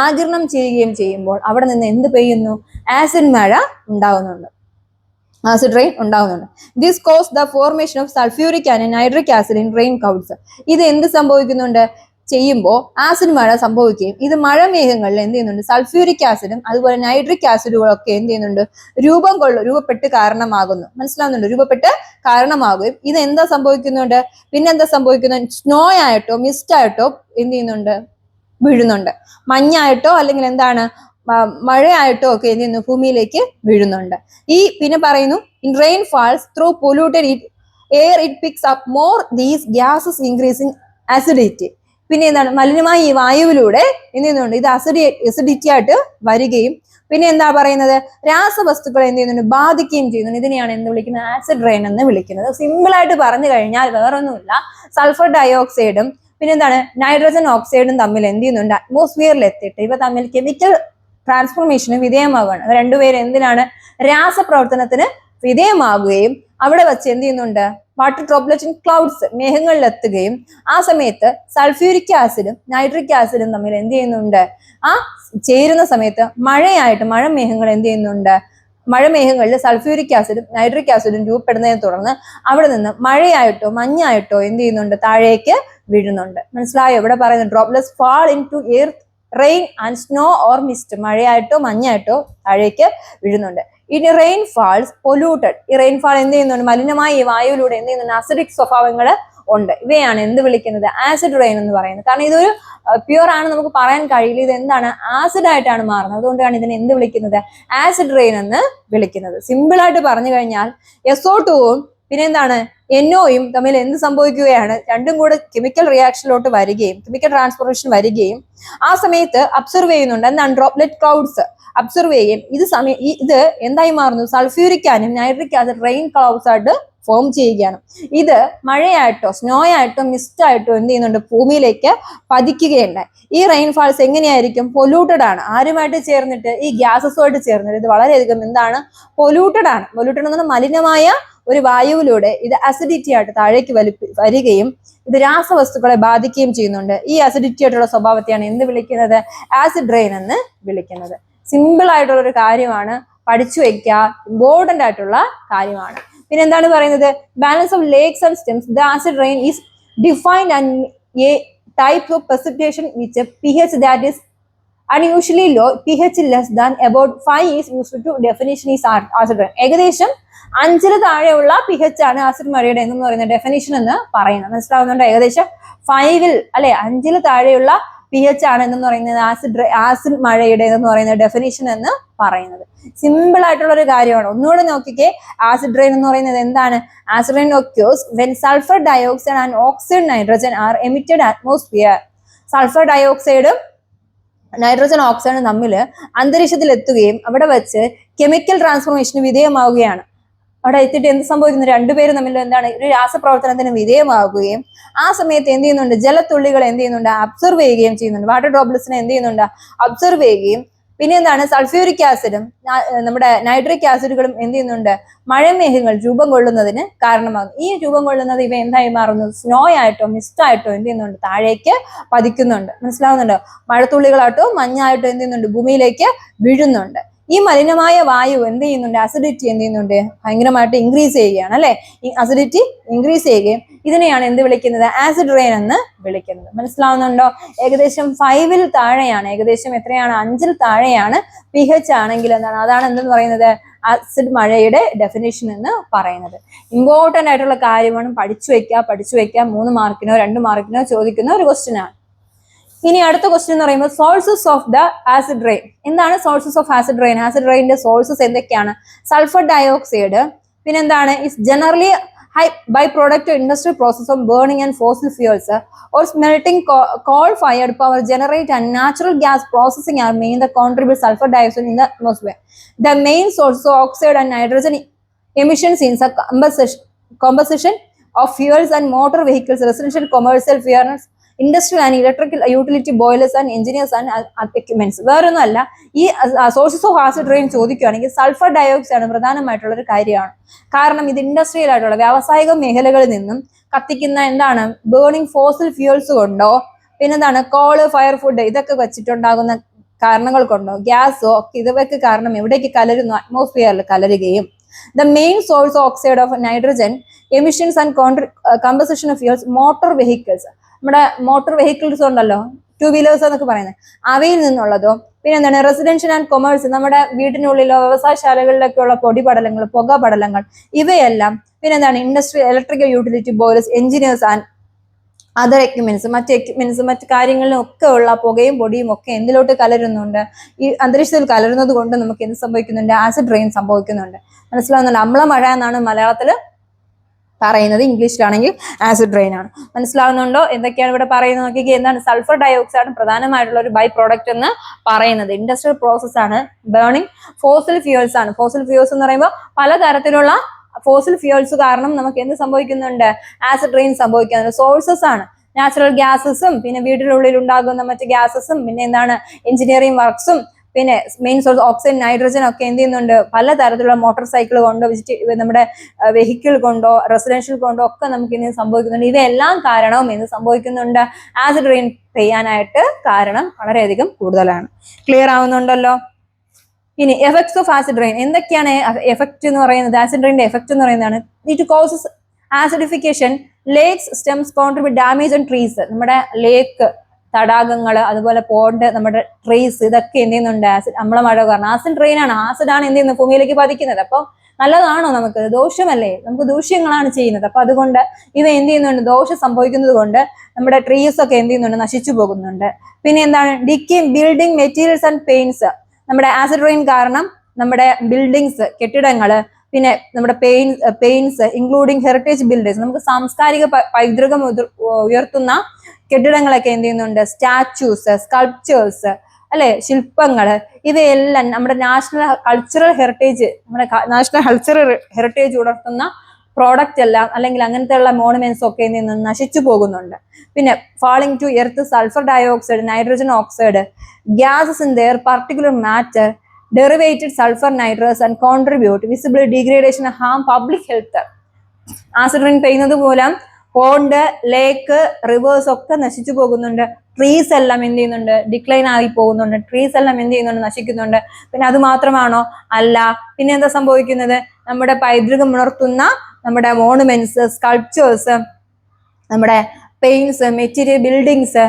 ആഗിരണം ചെയ്യുമ്പോൾ അവിടെ നിന്ന് എന്ത് പെയ്യുന്നു? ആസിഡ് മഴ ഉണ്ടാകുന്നുണ്ട്, ആസിഡ് റെയിൻ ഉണ്ടാകുന്നുണ്ട്. This cause the formation of sulphuric and nitric acid in rain clouds. ഇത് എന്ത് സംഭവിക്കുന്നുണ്ട്? ചെയ്യുമ്പോൾ ആസിഡ് മഴ സംഭവിക്കുകയും ഇത് മഴമേഘങ്ങളിൽ എന്ത് ചെയ്യുന്നുണ്ട്? സൾഫ്യൂരിക് ആസിഡും അതുപോലെ നൈട്രിക് ആസിഡുകളൊക്കെ എന്ത് ചെയ്യുന്നുണ്ട്? രൂപപ്പെട്ട് കാരണമാകുന്നു. മനസ്സിലാവുന്നുണ്ട്? രൂപപ്പെട്ട് കാരണമാകുകയും ഇത് എന്താ സംഭവിക്കുന്നുണ്ട്? പിന്നെന്താ സംഭവിക്കുന്നത്? സ്നോ ആയിട്ടോ മിസ്റ്റ് ആയിട്ടോ എന്ത് ചെയ്യുന്നുണ്ട്? വീഴുന്നുണ്ട്. മഞ്ഞായിട്ടോ അല്ലെങ്കിൽ എന്താണ് മഴയായിട്ടോ ഒക്കെ എന്ത് ചെയ്യുന്നു? ഭൂമിയിലേക്ക് വീഴുന്നുണ്ട്. പിന്നെ പറയുന്നു in rain falls through polluted air it picks up more these gases increasing acidity. പിന്നെ എന്താണ്? മലിനമായ ഈ വായുവിലൂടെ എന്ത് ചെയ്യുന്നുണ്ട്? ഇത് അസിഡിറ്റി ആയിട്ട് വരികയും പിന്നെ എന്താ പറയുന്നത്? രാസവസ്തുക്കളെ എന്ത് ചെയ്യുന്നുണ്ട്? ബാധിക്കുകയും ചെയ്യുന്നുണ്ട്. ഇതിനെയാണ് എന്ത് വിളിക്കുന്നത്? ആസിഡ് റെയിൻ എന്ന് വിളിക്കുന്നത്. സിമ്പിൾ ആയിട്ട് പറഞ്ഞു കഴിഞ്ഞാൽ വേറൊന്നുമില്ല, സൾഫർ ഡയോക്സൈഡും പിന്നെ എന്താണ് നൈട്രജൻ ഓക്സൈഡും തമ്മിൽ എന്ത് ചെയ്യുന്നുണ്ട്? അറ്റ്മോസ്ഫിയറിൽ എത്തിയിട്ട് ഇവ തമ്മിൽ കെമിക്കൽ ട്രാൻസ്ഫോർമേഷന് വിധേയമാവുകയാണ്. രണ്ടുപേരും എന്തിനാണ്? രാസപ്രവർത്തനത്തിന് വിധേയമാകുകയും അവിടെ വെച്ച് എന്ത് ചെയ്യുന്നുണ്ട്? വാട്ടർ ഡ്രോപ്ലെറ്റ് ഇൻ ക്ലൗഡ്സ്, മേഘങ്ങളിൽ എത്തുകയും ആ സമയത്ത് സൾഫ്യൂരിക് ആസിഡും നൈട്രിക് ആസിഡും തമ്മിൽ എന്ത് ചെയ്യുന്നുണ്ട്? ചേരുന്ന സമയത്ത് മഴമേഘങ്ങൾ എന്ത് ചെയ്യുന്നുണ്ട്? മഴമേഘങ്ങളിൽ സൾഫ്യൂരിക് ആസിഡും നൈട്രിക് ആസിഡും രൂപപ്പെടുന്നതിനെ തുടർന്ന് അവിടെ നിന്ന് മഴയായിട്ടോ മഞ്ഞായിട്ടോ എന്ത് ചെയ്യുന്നുണ്ട്? താഴേക്ക് വീഴുന്നുണ്ട്. മനസ്സിലായോ? ഇവിടെ പറയുന്നത് droplets fall in to earth rain and snow or mist, മഴയായിട്ടോ മഞ്ഞായിട്ടോ താഴേക്ക് വീഴുന്നുണ്ട്. ഇനി റെയിൻ ഫാൾസ് പൊല്യൂട്ടഡ്, ഈ റെയിൻഫാൾ എന്ത് ചെയ്യുന്നുണ്ട്? മലിനമായ ഈ വായുവിലൂടെ എന്ത് ചെയ്യുന്നുണ്ട്? അസിഡിക് സ്വഭാവങ്ങൾ ഉണ്ട്. ഇവയാണ് എന്ത് വിളിക്കുന്നത്? ആസിഡ് റെയിൻ എന്ന് പറയുന്നത്. കാരണം ഇതൊരു പ്യുവർ ആണ് നമുക്ക് പറയാൻ കഴിയില്ല, ഇത് എന്താണ്? ആസിഡ് ആയിട്ടാണ് മാറുന്നത്. അതുകൊണ്ടാണ് ഇതിനെ എന്ത് വിളിക്കുന്നത്? ആസിഡ് റെയിൻ എന്ന് വിളിക്കുന്നത്. സിമ്പിൾ ആയിട്ട് പറഞ്ഞു കഴിഞ്ഞാൽ SO2വും പിന്നെ എന്താണ് NOയും തമ്മിൽ എന്ത് സംഭവിക്കുകയാണ്? രണ്ടും കൂടെ കെമിക്കൽ റിയാക്ഷനിലോട്ട് വരികയും കെമിക്കൽ ട്രാൻസ്ഫോർമേഷൻ വരികയും ആ സമയത്ത് അബ്സർവ് ചെയ്യുന്നുണ്ട്. എന്താണ്? ഡ്രോപ്ലെറ്റ് ക്ലൗഡ്സ് അബ്സർവ് ചെയ്യും. ഇത് എന്തായി മാറുന്നു? Sulphuric and nitric acid rain clouds ആയിട്ട് ഫോം ചെയ്യുകയാണ്. ഇത് മഴയായിട്ടോ സ്നോ ആയിട്ടോ മിസ്റ്റ് ആയിട്ടോ എന്ത് ചെയ്യുന്നുണ്ട്? ഭൂമിയിലേക്ക് പതിക്കുകയുണ്ടായി. ഈ റെയിൻഫാൾസ് എങ്ങനെയായിരിക്കും? പൊല്യൂട്ടഡ് ആണ്. ആരുമായിട്ട് ചേർന്നിട്ട്? ഈ ഗ്യാസസുമായിട്ട് ചേർന്നിട്ട്. ഇത് വളരെയധികം എന്താണ്? പൊല്യൂട്ടഡ് ആണ്. പൊല്യൂട്ടഡ് എന്ന് പറഞ്ഞാൽ മലിനമായ ഒരു വായുവിലൂടെ ഇത് അസിഡിറ്റി ആയിട്ട് താഴേക്ക് വരികയും ഇത് രാസവസ്തുക്കളെ ബാധിക്കുകയും ചെയ്യുന്നുണ്ട്. ഈ അസിഡിറ്റി ആയിട്ടുള്ള സ്വഭാവത്തെയാണ് എന്ത് വിളിക്കുന്നത്? ആസിഡ് റെയിൻ എന്ന് വിളിക്കുന്നത്. സിമ്പിൾ ആയിട്ടുള്ള ഒരു കാര്യമാണ്, പഠിച്ചു വെക്കുക, ഇമ്പോർട്ടന്റ് ആയിട്ടുള്ള കാര്യമാണ്. പിന്നെ എന്താണ് പറയുന്നത്? Balance of lakes and stems, the acid rain is defined and A type of precipitation which pH that is unusually low, pH less than about 5 is used to definition is acid rain. ഏകദേശം 5 താഴെയുള്ള pH ആണ് acid മഴയുടെ എന്ന് പറയുന്ന definition എന്ന് പറയുന്നത്. മനസ്സിലാവുന്നുണ്ടോ? ഏകദേശം 5 അല്ലെ 5 താഴെയുള്ള pH ആണ് എന്ന് പറയുന്നത് ആസിഡ് മഴയുടെ എന്ന് പറയുന്ന ഡെഫിനിഷൻ എന്ന് പറയുന്നത്. സിമ്പിൾ ആയിട്ടുള്ള ഒരു കാര്യമാണ്. ഒന്നുകൂടെ നോക്കിക്കേ, ആസിഡ് റെയിൻ എന്ന് പറയുന്നത് എന്താണ്? Acid rain occurs when sulfur dioxide and oxide nitrogen are emitted atmosphere. Sulphur ഡയോക്സൈഡും നൈട്രജൻ ഓക്സൈഡും തമ്മിൽ അന്തരീക്ഷത്തിൽ എത്തുകയും അവിടെ വെച്ച് കെമിക്കൽ ട്രാൻസ്ഫോർമേഷന് വിധേയമാവുകയാണ്. അവിടെ എത്തിയിട്ട് എന്ത് സംഭവിക്കുന്നു? രണ്ടുപേരും തമ്മിൽ എന്താണ്? ഒരു രാസപ്രവർത്തനത്തിന് വിധേയമാവുകയും ആ സമയത്ത് എന്ത് ചെയ്യുന്നുണ്ട്? ജലത്തുള്ളികൾ എന്ത് ചെയ്യുന്നുണ്ട്? അബ്സർവ് ചെയ്യുകയും ചെയ്യുന്നുണ്ട്. വാട്ടർ ഡ്രോപ്ലെറ്റ്സിനെ എന്ത് ചെയ്യുന്നുണ്ട്? അബ്സർവ് ചെയ്യുകയും പിന്നെ എന്താണ്? സൾഫ്യൂരിക് ആസിഡും നമ്മുടെ നൈട്രിക് ആസിഡുകളും എന്ത് ചെയ്യുന്നുണ്ട്? മഴമേഘങ്ങൾ രൂപം കൊള്ളുന്നതിന് കാരണമാകും. ഈ രൂപം കൊള്ളുന്നത് ഇവ എന്തായി മാറുന്നു? സ്നോ ആയിട്ടോ മിസ്റ്റ് ആയിട്ടോ എന്ത് ചെയ്യുന്നുണ്ട്? താഴേക്ക് പതിക്കുന്നുണ്ട്. മനസ്സിലാവുന്നുണ്ടോ? മഴത്തുള്ളികളായിട്ടോ മഞ്ഞായിട്ടോ എന്ത് ചെയ്യുന്നുണ്ട്? ഭൂമിയിലേക്ക് വീഴുന്നുണ്ട്. ഈ മലിനമായ വായു എന്ത് ചെയ്യുന്നുണ്ട്? അസിഡിറ്റി എന്ത് ചെയ്യുന്നുണ്ട്? ഭയങ്കരമായിട്ട് ഇൻക്രീസ് ചെയ്യുകയാണ് അല്ലെ. ഈ അസിഡിറ്റി ഇൻക്രീസ് ചെയ്യുകയും ഇതിനെയാണ് എന്ത് വിളിക്കുന്നത്? ആസിഡ് റെയിൻ എന്ന് വിളിക്കുന്നത്. മനസ്സിലാവുന്നുണ്ടോ? ഏകദേശം 5 താഴെയാണ്, ഏകദേശം എത്രയാണ്? 5 താഴെയാണ് pH ആണെങ്കിൽ എന്താണ്? അതാണ് എന്തെന്ന് പറയുന്നത്? ആസിഡ് മഴയുടെ ഡെഫിനേഷൻ എന്ന് പറയുന്നത്. ഇമ്പോർട്ടന്റ് ആയിട്ടുള്ള കാര്യമാണ്, പഠിച്ചു വെക്കുക. 3 മാർക്കിനോ 2 മാർക്കിനോ ചോദിക്കുന്ന ഒരു ക്വസ്റ്റ്യൻ ആണ്. ഇനി അടുത്ത ക്വസ്റ്റ്യൻ എന്ന് പറയുമ്പോൾ sources of the acid rain. എന്താണ് sources of acid rain? Acid റെയിനിന്റെ സോഴ്സസ് എന്തൊക്കെയാണ്? സൾഫർ ഡയോക്സൈഡ്, പിന്നെ എന്താണ്? Is generally high byproduct industrial process of burning and fossil fuels or smelting coal fired power generate and natural gas processing are main that contribute sulfur dioxide in the atmosphere. The main source of oxide and nitrogen emissions in the composition of fuels and motor vehicles, residential, commercial, furnace, industrial and electrical utility boilers and engineers and equipments. വേറൊന്നുമല്ല, ഈ sources of acid rain ചോദിക്കുകയാണെങ്കിൽ sulphur dioxide പ്രധാനമായിട്ടുള്ള ഒരു കാര്യമാണ്. കാരണം ഇത് industrial ആയിട്ടുള്ള വ്യാവസായിക മേഖലകളിൽ നിന്നും കത്തിക്കുന്ന എന്താണ് ബേണിംഗ് ഫോസിൽ ഫ്യൂൽസ് കൊണ്ടോ, പിന്നെന്താണ് കോള്, ഫയർ ഫുഡ് ഇതൊക്കെ വെച്ചിട്ടുണ്ടാകുന്ന കാരണങ്ങൾ കൊണ്ടോ, ഗ്യാസോ ഒക്കെ ഇതൊക്കെ കാരണം എവിടേക്ക് കലരുന്നു? അറ്റ്മോസ്ഫിയറിൽ കലരുകയും. The main source of oxide of nitrogen emissions and composition of fuels, motor vehicles, നമ്മുടെ മോട്ടോർ വെഹിക്കിൾസ് ഉണ്ടല്ലോ, 2 വീലേഴ്സ് എന്നൊക്കെ പറയുന്നത്, അവയിൽ നിന്നുള്ളതോ, പിന്നെ എന്താണ് റെസിഡൻഷ്യൽ ആൻഡ് കൊമേഴ്സ്, നമ്മുടെ വീടിനുള്ളിലോ വ്യവസായശാലകളിലൊക്കെ ഉള്ള പൊടിപടലങ്ങൾ, പുകപടലങ്ങൾ, ഇവയെല്ലാം, പിന്നെ എന്താണ് industrial, electrical utility boilers, engineers and other equipments മറ്റ് കാര്യങ്ങളിലും ഒക്കെ ഉള്ള പുകയും പൊടിയും ഒക്കെ എന്തിലോട്ട് കലരുന്നുണ്ട്? ഈ അന്തരീക്ഷത്തിൽ കലരുന്നത് കൊണ്ട് നമുക്ക് എന്ത് സംഭവിക്കുന്നുണ്ട്? ആസിഡ് റെയിൻ സംഭവിക്കുന്നുണ്ട്. മനസ്സിലാവുന്നുണ്ട്? അമ്ലമഴ എന്നാണ് മലയാളത്തിൽ പറയുന്നത്, ഇംഗ്ലീഷിലാണെങ്കിൽ ആസിഡ് റെയിൻ ആണ്. മനസ്സിലാവുന്നുണ്ടോ? എന്തൊക്കെയാണ് ഇവിടെ പറയുന്നത് നോക്കിക്കേ. എന്താണ്? സൾഫർ ഡയോക്സൈഡ് പ്രധാനമായിട്ടുള്ള ഒരു ബൈ പ്രോഡക്റ്റ് എന്ന് പറയുന്നത്. ഇൻഡസ്ട്രിയൽ പ്രോസസ് ആണ്. ബേണിംഗ് ഫോസിൽ ഫ്യൂൽസ് ആണ്. ഫോസിൽ ഫ്യൂൽസ് എന്ന് പറയുമ്പോൾ പലതരത്തിലുള്ള ഫോസിൽ ഫ്യൂൽസ് കാരണം നമുക്ക് എന്ത് സംഭവിക്കുന്നുണ്ട്? ആസിഡ് റെയിൻ സംഭവിക്കുന്നുണ്ട്. സോഴ്സസ് ആണ് നാച്ചുറൽ ഗ്യാസസും, പിന്നെ വീടിനുള്ളിൽ ഉണ്ടാകുന്ന മറ്റ് ഗ്യാസസും, പിന്നെ എന്താണ് എഞ്ചിനീയറിംഗ് വർക്ക്സും, പിന്നെ മെയിൻ സോഴ്സ് ഓക്സിജൻ, നൈട്രജൻ ഒക്കെ എന്ത് ചെയ്യുന്നുണ്ട്? പലതരത്തിലുള്ള മോട്ടോർ സൈക്കിൾ കൊണ്ടോ, നമ്മുടെ വെഹിക്കിൾ കൊണ്ടോ, റെസിഡൻഷ്യൽ കൊണ്ടോ ഒക്കെ നമുക്ക് ഇന്ന് സംഭവിക്കുന്നുണ്ട്. ഇവയെല്ലാം കാരണവും എന്ത് സംഭവിക്കുന്നുണ്ട്? ആസിഡ് റെയിൻ പെയ്യാനായിട്ട് കാരണം വളരെയധികം കൂടുതലാണ്. ക്ലിയർ ആവുന്നുണ്ടല്ലോ? ഇനി എഫക്ട്സ് ഓഫ് ആസിഡ് റെയിൻ എന്തൊക്കെയാണ്? എഫക്ട് എന്ന് പറയുന്നത്, ആസിഡ് റെയിന്റെ എഫക്ട് എന്ന് പറയുന്നതാണ് it causes acidification, lakes, stems contribute damage on trees. നമ്മുടെ ലേക്ക്, തടാകങ്ങൾ, അതുപോലെ പോണ്ട്, നമ്മുടെ ട്രീസ്, ഇതൊക്കെ എന്ത് ചെയ്യുന്നുണ്ട്? ആസിഡ് അമ്ലമഴ കാരണം. ആസിഡ് റെയിൻ ആണ്, ആസിഡാണ് എന്ത് ചെയ്യുന്നത്? ഭൂമിയിലേക്ക് പതിക്കുന്നത്. അപ്പൊ നല്ലതാണോ? നമുക്ക് ദോഷമല്ലേ? നമുക്ക് ദൂഷ്യങ്ങളാണ് ചെയ്യുന്നത്. അപ്പൊ അതുകൊണ്ട് ഇവ എന്ത് ചെയ്യുന്നുണ്ട്? ദോഷം സംഭവിക്കുന്നത് കൊണ്ട് നമ്മുടെ ട്രീസ് ഒക്കെ എന്ത് ചെയ്യുന്നുണ്ട്? നശിച്ചു പോകുന്നുണ്ട്. പിന്നെ എന്താണ്? Decaying building materials and paints. നമ്മുടെ ആസിഡ് റെയിൻ കാരണം നമ്മുടെ ബിൽഡിങ്സ്, കെട്ടിടങ്ങള്, പിന്നെ നമ്മുടെ പെയിന്റ്സ് ഇൻക്ലൂഡിങ് ഹെറിറ്റേജ് ബിൽഡേഴ്സ്, നമുക്ക് സാംസ്കാരിക പൈതൃകം ഉയർത്തുന്ന കെട്ടിടങ്ങളൊക്കെ എന്ത് ചെയ്യുന്നുണ്ട്? സ്റ്റാച്യൂസ്, സ്കൾപ്ചേഴ്സ്, അല്ലെ, ശില്പങ്ങള്, ഇവയെല്ലാം നമ്മുടെ നാഷണൽ കൾച്ചറൽ ഹെറിറ്റേജ് ഉണർത്തുന്ന പ്രോഡക്റ്റ് എല്ലാം, അല്ലെങ്കിൽ അങ്ങനത്തെ ഉള്ള മോണുമെന്റ്സ് ഒക്കെ എന്ത് ചെയ്യുന്നു? നശിച്ചു പോകുന്നുണ്ട്. പിന്നെ falling to earth, sulphur dioxide, nitrogen oxide, gases in their particular matter, derivated sulphur nitrous and contribute visible degradation, harm public health. Acid rain പെയ്യുന്നത് മൂലം പോണ്ട്, ലേക്ക്, റിവേഴ്സ് ഒക്കെ നശിച്ചു പോകുന്നുണ്ട്. ട്രീസ് എല്ലാം എന്ത് ചെയ്യുന്നുണ്ട്? ഡിക്ലൈൻ ആയി പോകുന്നുണ്ട്. ട്രീസ് എല്ലാം എന്ത് ചെയ്യുന്നുണ്ട്? നശിക്കുന്നുണ്ട്. പിന്നെ അത് മാത്രമാണോ? അല്ല. പിന്നെ എന്താ സംഭവിക്കുന്നത്? നമ്മുടെ പൈതൃകം ഉണർത്തുന്ന നമ്മുടെ മോണുമെന്റ്സ്, സ്കൾപ്ചേഴ്സ്, നമ്മുടെ paints, material buildings,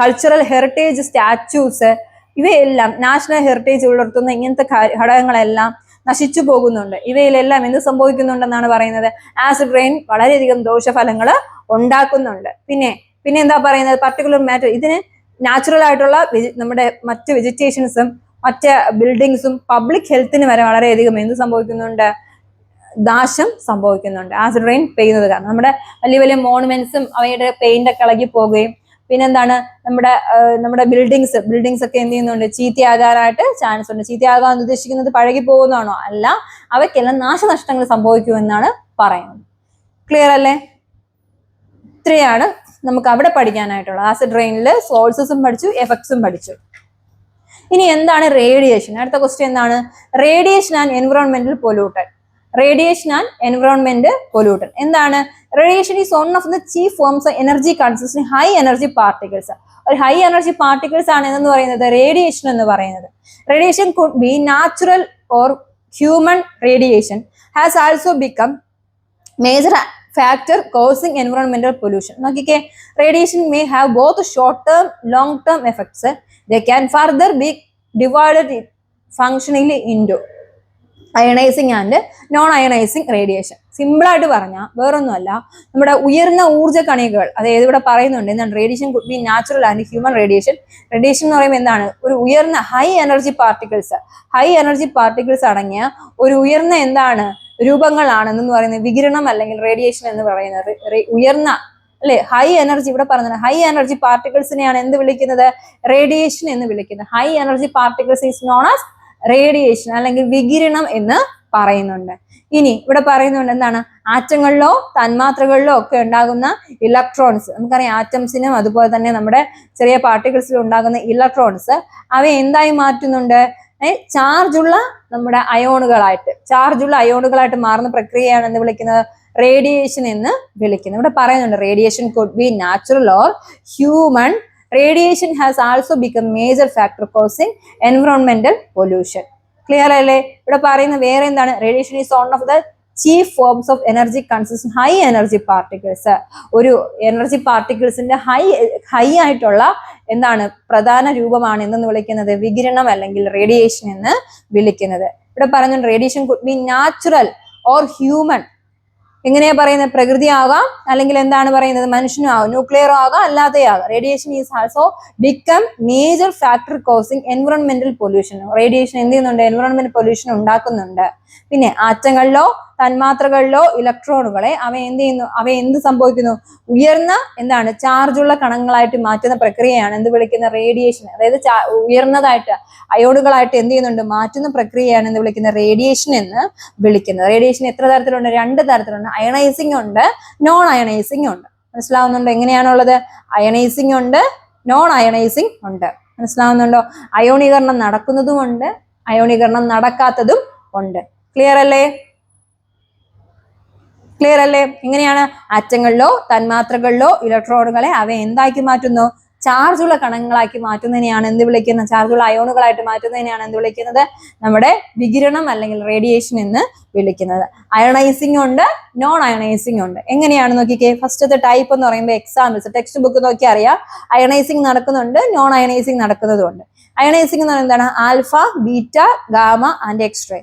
cultural heritage statues, ഇവയെല്ലാം നാഷണൽ ഹെറിറ്റേജ് ഉണർത്തുന്ന ഇങ്ങനത്തെ ഘടകങ്ങളെല്ലാം നശിച്ചു പോകുന്നുണ്ട്. ഇവയിലെല്ലാം എന്ത് സംഭവിക്കുന്നുണ്ടെന്നാണ് പറയുന്നത്? ആസിഡ് റെയിൻ വളരെയധികം ദോഷഫലങ്ങൾ ഉണ്ടാക്കുന്നുണ്ട്. പിന്നെ എന്താ പറയുന്നത്? പർട്ടിക്കുലർ മാറ്റർ, ഇതിന് നാച്ചുറൽ ആയിട്ടുള്ള നമ്മുടെ മറ്റ് വെജിറ്റേഷൻസും മറ്റ് ബിൽഡിങ്സും പബ്ലിക് ഹെൽത്തിന് വരെ വളരെയധികം എന്ത് സംഭവിക്കുന്നുണ്ട്? നാശം സംഭവിക്കുന്നുണ്ട് ആസിഡ് റെയിൻ പെയ്യുന്നത് കാരണം. നമ്മുടെ വലിയ വലിയ മോണുമെന്റ്സും അവയുടെ പെയിന്റ് ഒക്കെ ഇളകി പോവുകയും, പിന്നെന്താണ് നമ്മുടെ ബിൽഡിങ്സ് ഒക്കെ എന്ത് ചെയ്യുന്നുണ്ട്? ചീത്തയാകാനായിട്ട് ചാൻസ് ഉണ്ട്. ചീത്തയാകാൻ ഉദ്ദേശിക്കുന്നത് പഴകി പോകുന്നതാണോ? അല്ല, അവയ്ക്കെല്ലാം നാശനഷ്ടങ്ങൾ സംഭവിക്കുമെന്നാണ് പറയുന്നത്. ക്ലിയർ അല്ലേ? ഇത്രയാണ് നമുക്ക് അവിടെ പഠിക്കാനായിട്ടുള്ളത്. ആസിഡ് റെയിനിൽ സോഴ്സസും പഠിച്ചു, എഫക്ട്സും പഠിച്ചു. ഇനി എന്താണ് റേഡിയേഷൻ? അടുത്ത ക്വസ്റ്റ്യൻ എന്താണ്? Radiation and environmental pollutant. Radiation and environment pollutant എന്താണ്? Radiation is one of the chief forms of energy consisting high energy particles. ഒരു ഹൈ എനർജി പാർട്ടിക്കിൾസ് ആണ് എന്ന് പറയുന്നത് റേഡിയേഷൻ എന്ന് പറയുന്നത്. Radiation could be natural or human. Radiation has also become major factor causing environmental pollution. നോക്കിക്കേ, radiation may have both short term long term effects. They can further be divided functionally into. Ionising and non ionizing radiation. സിമ്പിളായിട്ട് പറഞ്ഞാൽ വേറൊന്നുമല്ല, നമ്മുടെ ഉയർന്ന ഊർജ്ജ കണികകൾ, അതായത് ഇവിടെ പറയുന്നുണ്ട് എന്താണ്, radiation could be natural and human radiation. Radiation എന്ന് പറയുമ്പോൾ എന്താണ്, ഒരു ഉയർന്ന ഹൈ എനർജി പാർട്ടിക്കിൾസ് അടങ്ങിയ ഒരു ഉയർന്ന എന്താണ് രൂപങ്ങളാണെന്ന് പറയുന്നത് വികിരണം അല്ലെങ്കിൽ റേഡിയേഷൻ എന്ന് പറയുന്നത്. ഉയർന്ന അല്ലെ ഹൈ എനർജി, ഇവിടെ പറഞ്ഞത് ഹൈ എനർജി പാർട്ടിക്കിൾസിനെയാണ് എന്ത് വിളിക്കുന്നത്, റേഡിയേഷൻ എന്ന് വിളിക്കുന്നത്. High energy particles is known as radiation അല്ലെങ്കിൽ വികിരണം എന്ന് പറയുന്നുണ്ട്. ഇനി ഇവിടെ പറയുന്നുണ്ട് എന്താണ്, ആറ്റങ്ങളിലോ തന്മാത്രകളിലോ ഒക്കെ ഉണ്ടാകുന്ന ഇലക്ട്രോൺസ്, നമുക്കറിയാം ആറ്റംസിനും അതുപോലെ തന്നെ നമ്മുടെ ചെറിയ പാർട്ടിക്കിൾസിലും ഉണ്ടാകുന്ന ഇലക്ട്രോൺസ് അവയെ എന്തായി മാറ്റുന്നുണ്ട്, ചാർജുള്ള നമ്മുടെ അയോണുകളായിട്ട് മാറുന്ന പ്രക്രിയയാണ് എന്ന് വിളിക്കുന്നത് റേഡിയേഷൻ എന്ന് വിളിക്കുന്നത്. ഇവിടെ പറയുന്നുണ്ട് radiation could be natural or human. Radiation has also become major factor causing environmental pollution. Clear അല്ലേ? ഇവിടെ പറയുന്ന വേറെ എന്താണ്, radiation is one of the chief forms of energy consisting high energy particles. ഒരു എനർജി പാർട്ടിക്കിൾസിന്റെ ഹൈ ആയിട്ടുള്ള എന്താണ് പ്രധാന രൂപമാണ് എന്തെന്ന് വിളിക്കുന്നത്, വികിരണം അല്ലെങ്കിൽ റേഡിയേഷൻ എന്ന് വിളിക്കുന്നത്. ഇവിടെ പറയുന്നുണ്ട് radiation could be natural or human. എങ്ങനെയാ പറയുന്നത്, പ്രകൃതി ആകാം അല്ലെങ്കിൽ എന്താണ് പറയുന്നത് മനുഷ്യനും ആകാം, ന്യൂക്ലിയറും ആകാം അല്ലാതെയാകാം. Radiation is also become major factor causing environmental pollution. Radiation എന്ത് ചെയ്യുന്നുണ്ട്, എൻവറോൺമെന്റൽ പൊല്യൂഷൻ ഉണ്ടാക്കുന്നുണ്ട്. പിന്നെ ആറ്റങ്ങളിലോ തന്മാത്രകളിലോ ഇലക്ട്രോണുകളെ അവ എന്ത് സംഭവിക്കുന്നു, ഉയർന്ന എന്താണ് ചാർജുള്ള കണങ്ങളായിട്ട് മാറ്റുന്ന പ്രക്രിയയാണ് എന്ത് വിളിക്കുന്ന റേഡിയേഷൻ. അതായത് ഉയർന്നതായിട്ട് അയോണുകളായിട്ട് എന്ത് ചെയ്യുന്നുണ്ട്, മാറ്റുന്ന പ്രക്രിയയാണ് എന്ത് വിളിക്കുന്ന റേഡിയേഷൻ എന്ന് വിളിക്കുന്നത്. റേഡിയേഷൻ എത്ര തരത്തിലുണ്ട്, 2 തരത്തിലുണ്ട്. അയണൈസിങ് ഉണ്ട്, നോൺ അയണൈസിങ് ഉണ്ട്. മനസ്സിലാവുന്നുണ്ടോ എങ്ങനെയാണുള്ളത്, അയണൈസിങ് ഉണ്ട്, നോൺ അയണൈസിങ് ഉണ്ട്. മനസ്സിലാവുന്നുണ്ടോ, അയോണീകരണം നടക്കുന്നതും ഉണ്ട്, അയോണീകരണം നടക്കാത്തതും ഉണ്ട്. ക്ലിയർ അല്ലേ? എങ്ങനെയാണ്, ആറ്റങ്ങളിലോ തന്മാത്രകളിലോ ഇലക്ട്രോണുകളെ അവ എന്താക്കി മാറ്റുന്നു, ചാർജുള്ള കണങ്ങളാക്കി മാറ്റുന്നതിനെയാണ് എന്ത് വിളിക്കുന്നത്, ചാർജുള്ള അയോണുകളായിട്ട് മാറ്റുന്നതിനെയാണ് എന്ത് വിളിക്കുന്നത്, നമ്മുടെ വികിരണം അല്ലെങ്കിൽ റേഡിയേഷൻ എന്ന് വിളിക്കുന്നത്. അയണൈസിങ് ഉണ്ട്, നോൺ അയണൈസിങ് ഉണ്ട്. എങ്ങനെയാണ് നോക്കിക്കേ, ഫസ്റ്റത്തെ ടൈപ്പ് എന്ന് പറയുമ്പോൾ എക്സാമ്പിൾസ് ടെക്സ്റ്റ് ബുക്ക് നോക്കി അറിയാം. അയണൈസിങ് നടക്കുന്നുണ്ട്, നോൺ അയണൈസിങ് നടക്കുന്നതുണ്ട്. അയണൈസിങ് എന്ന് പറയുന്നത് എന്താണ്, alpha, beta, gamma and X ray.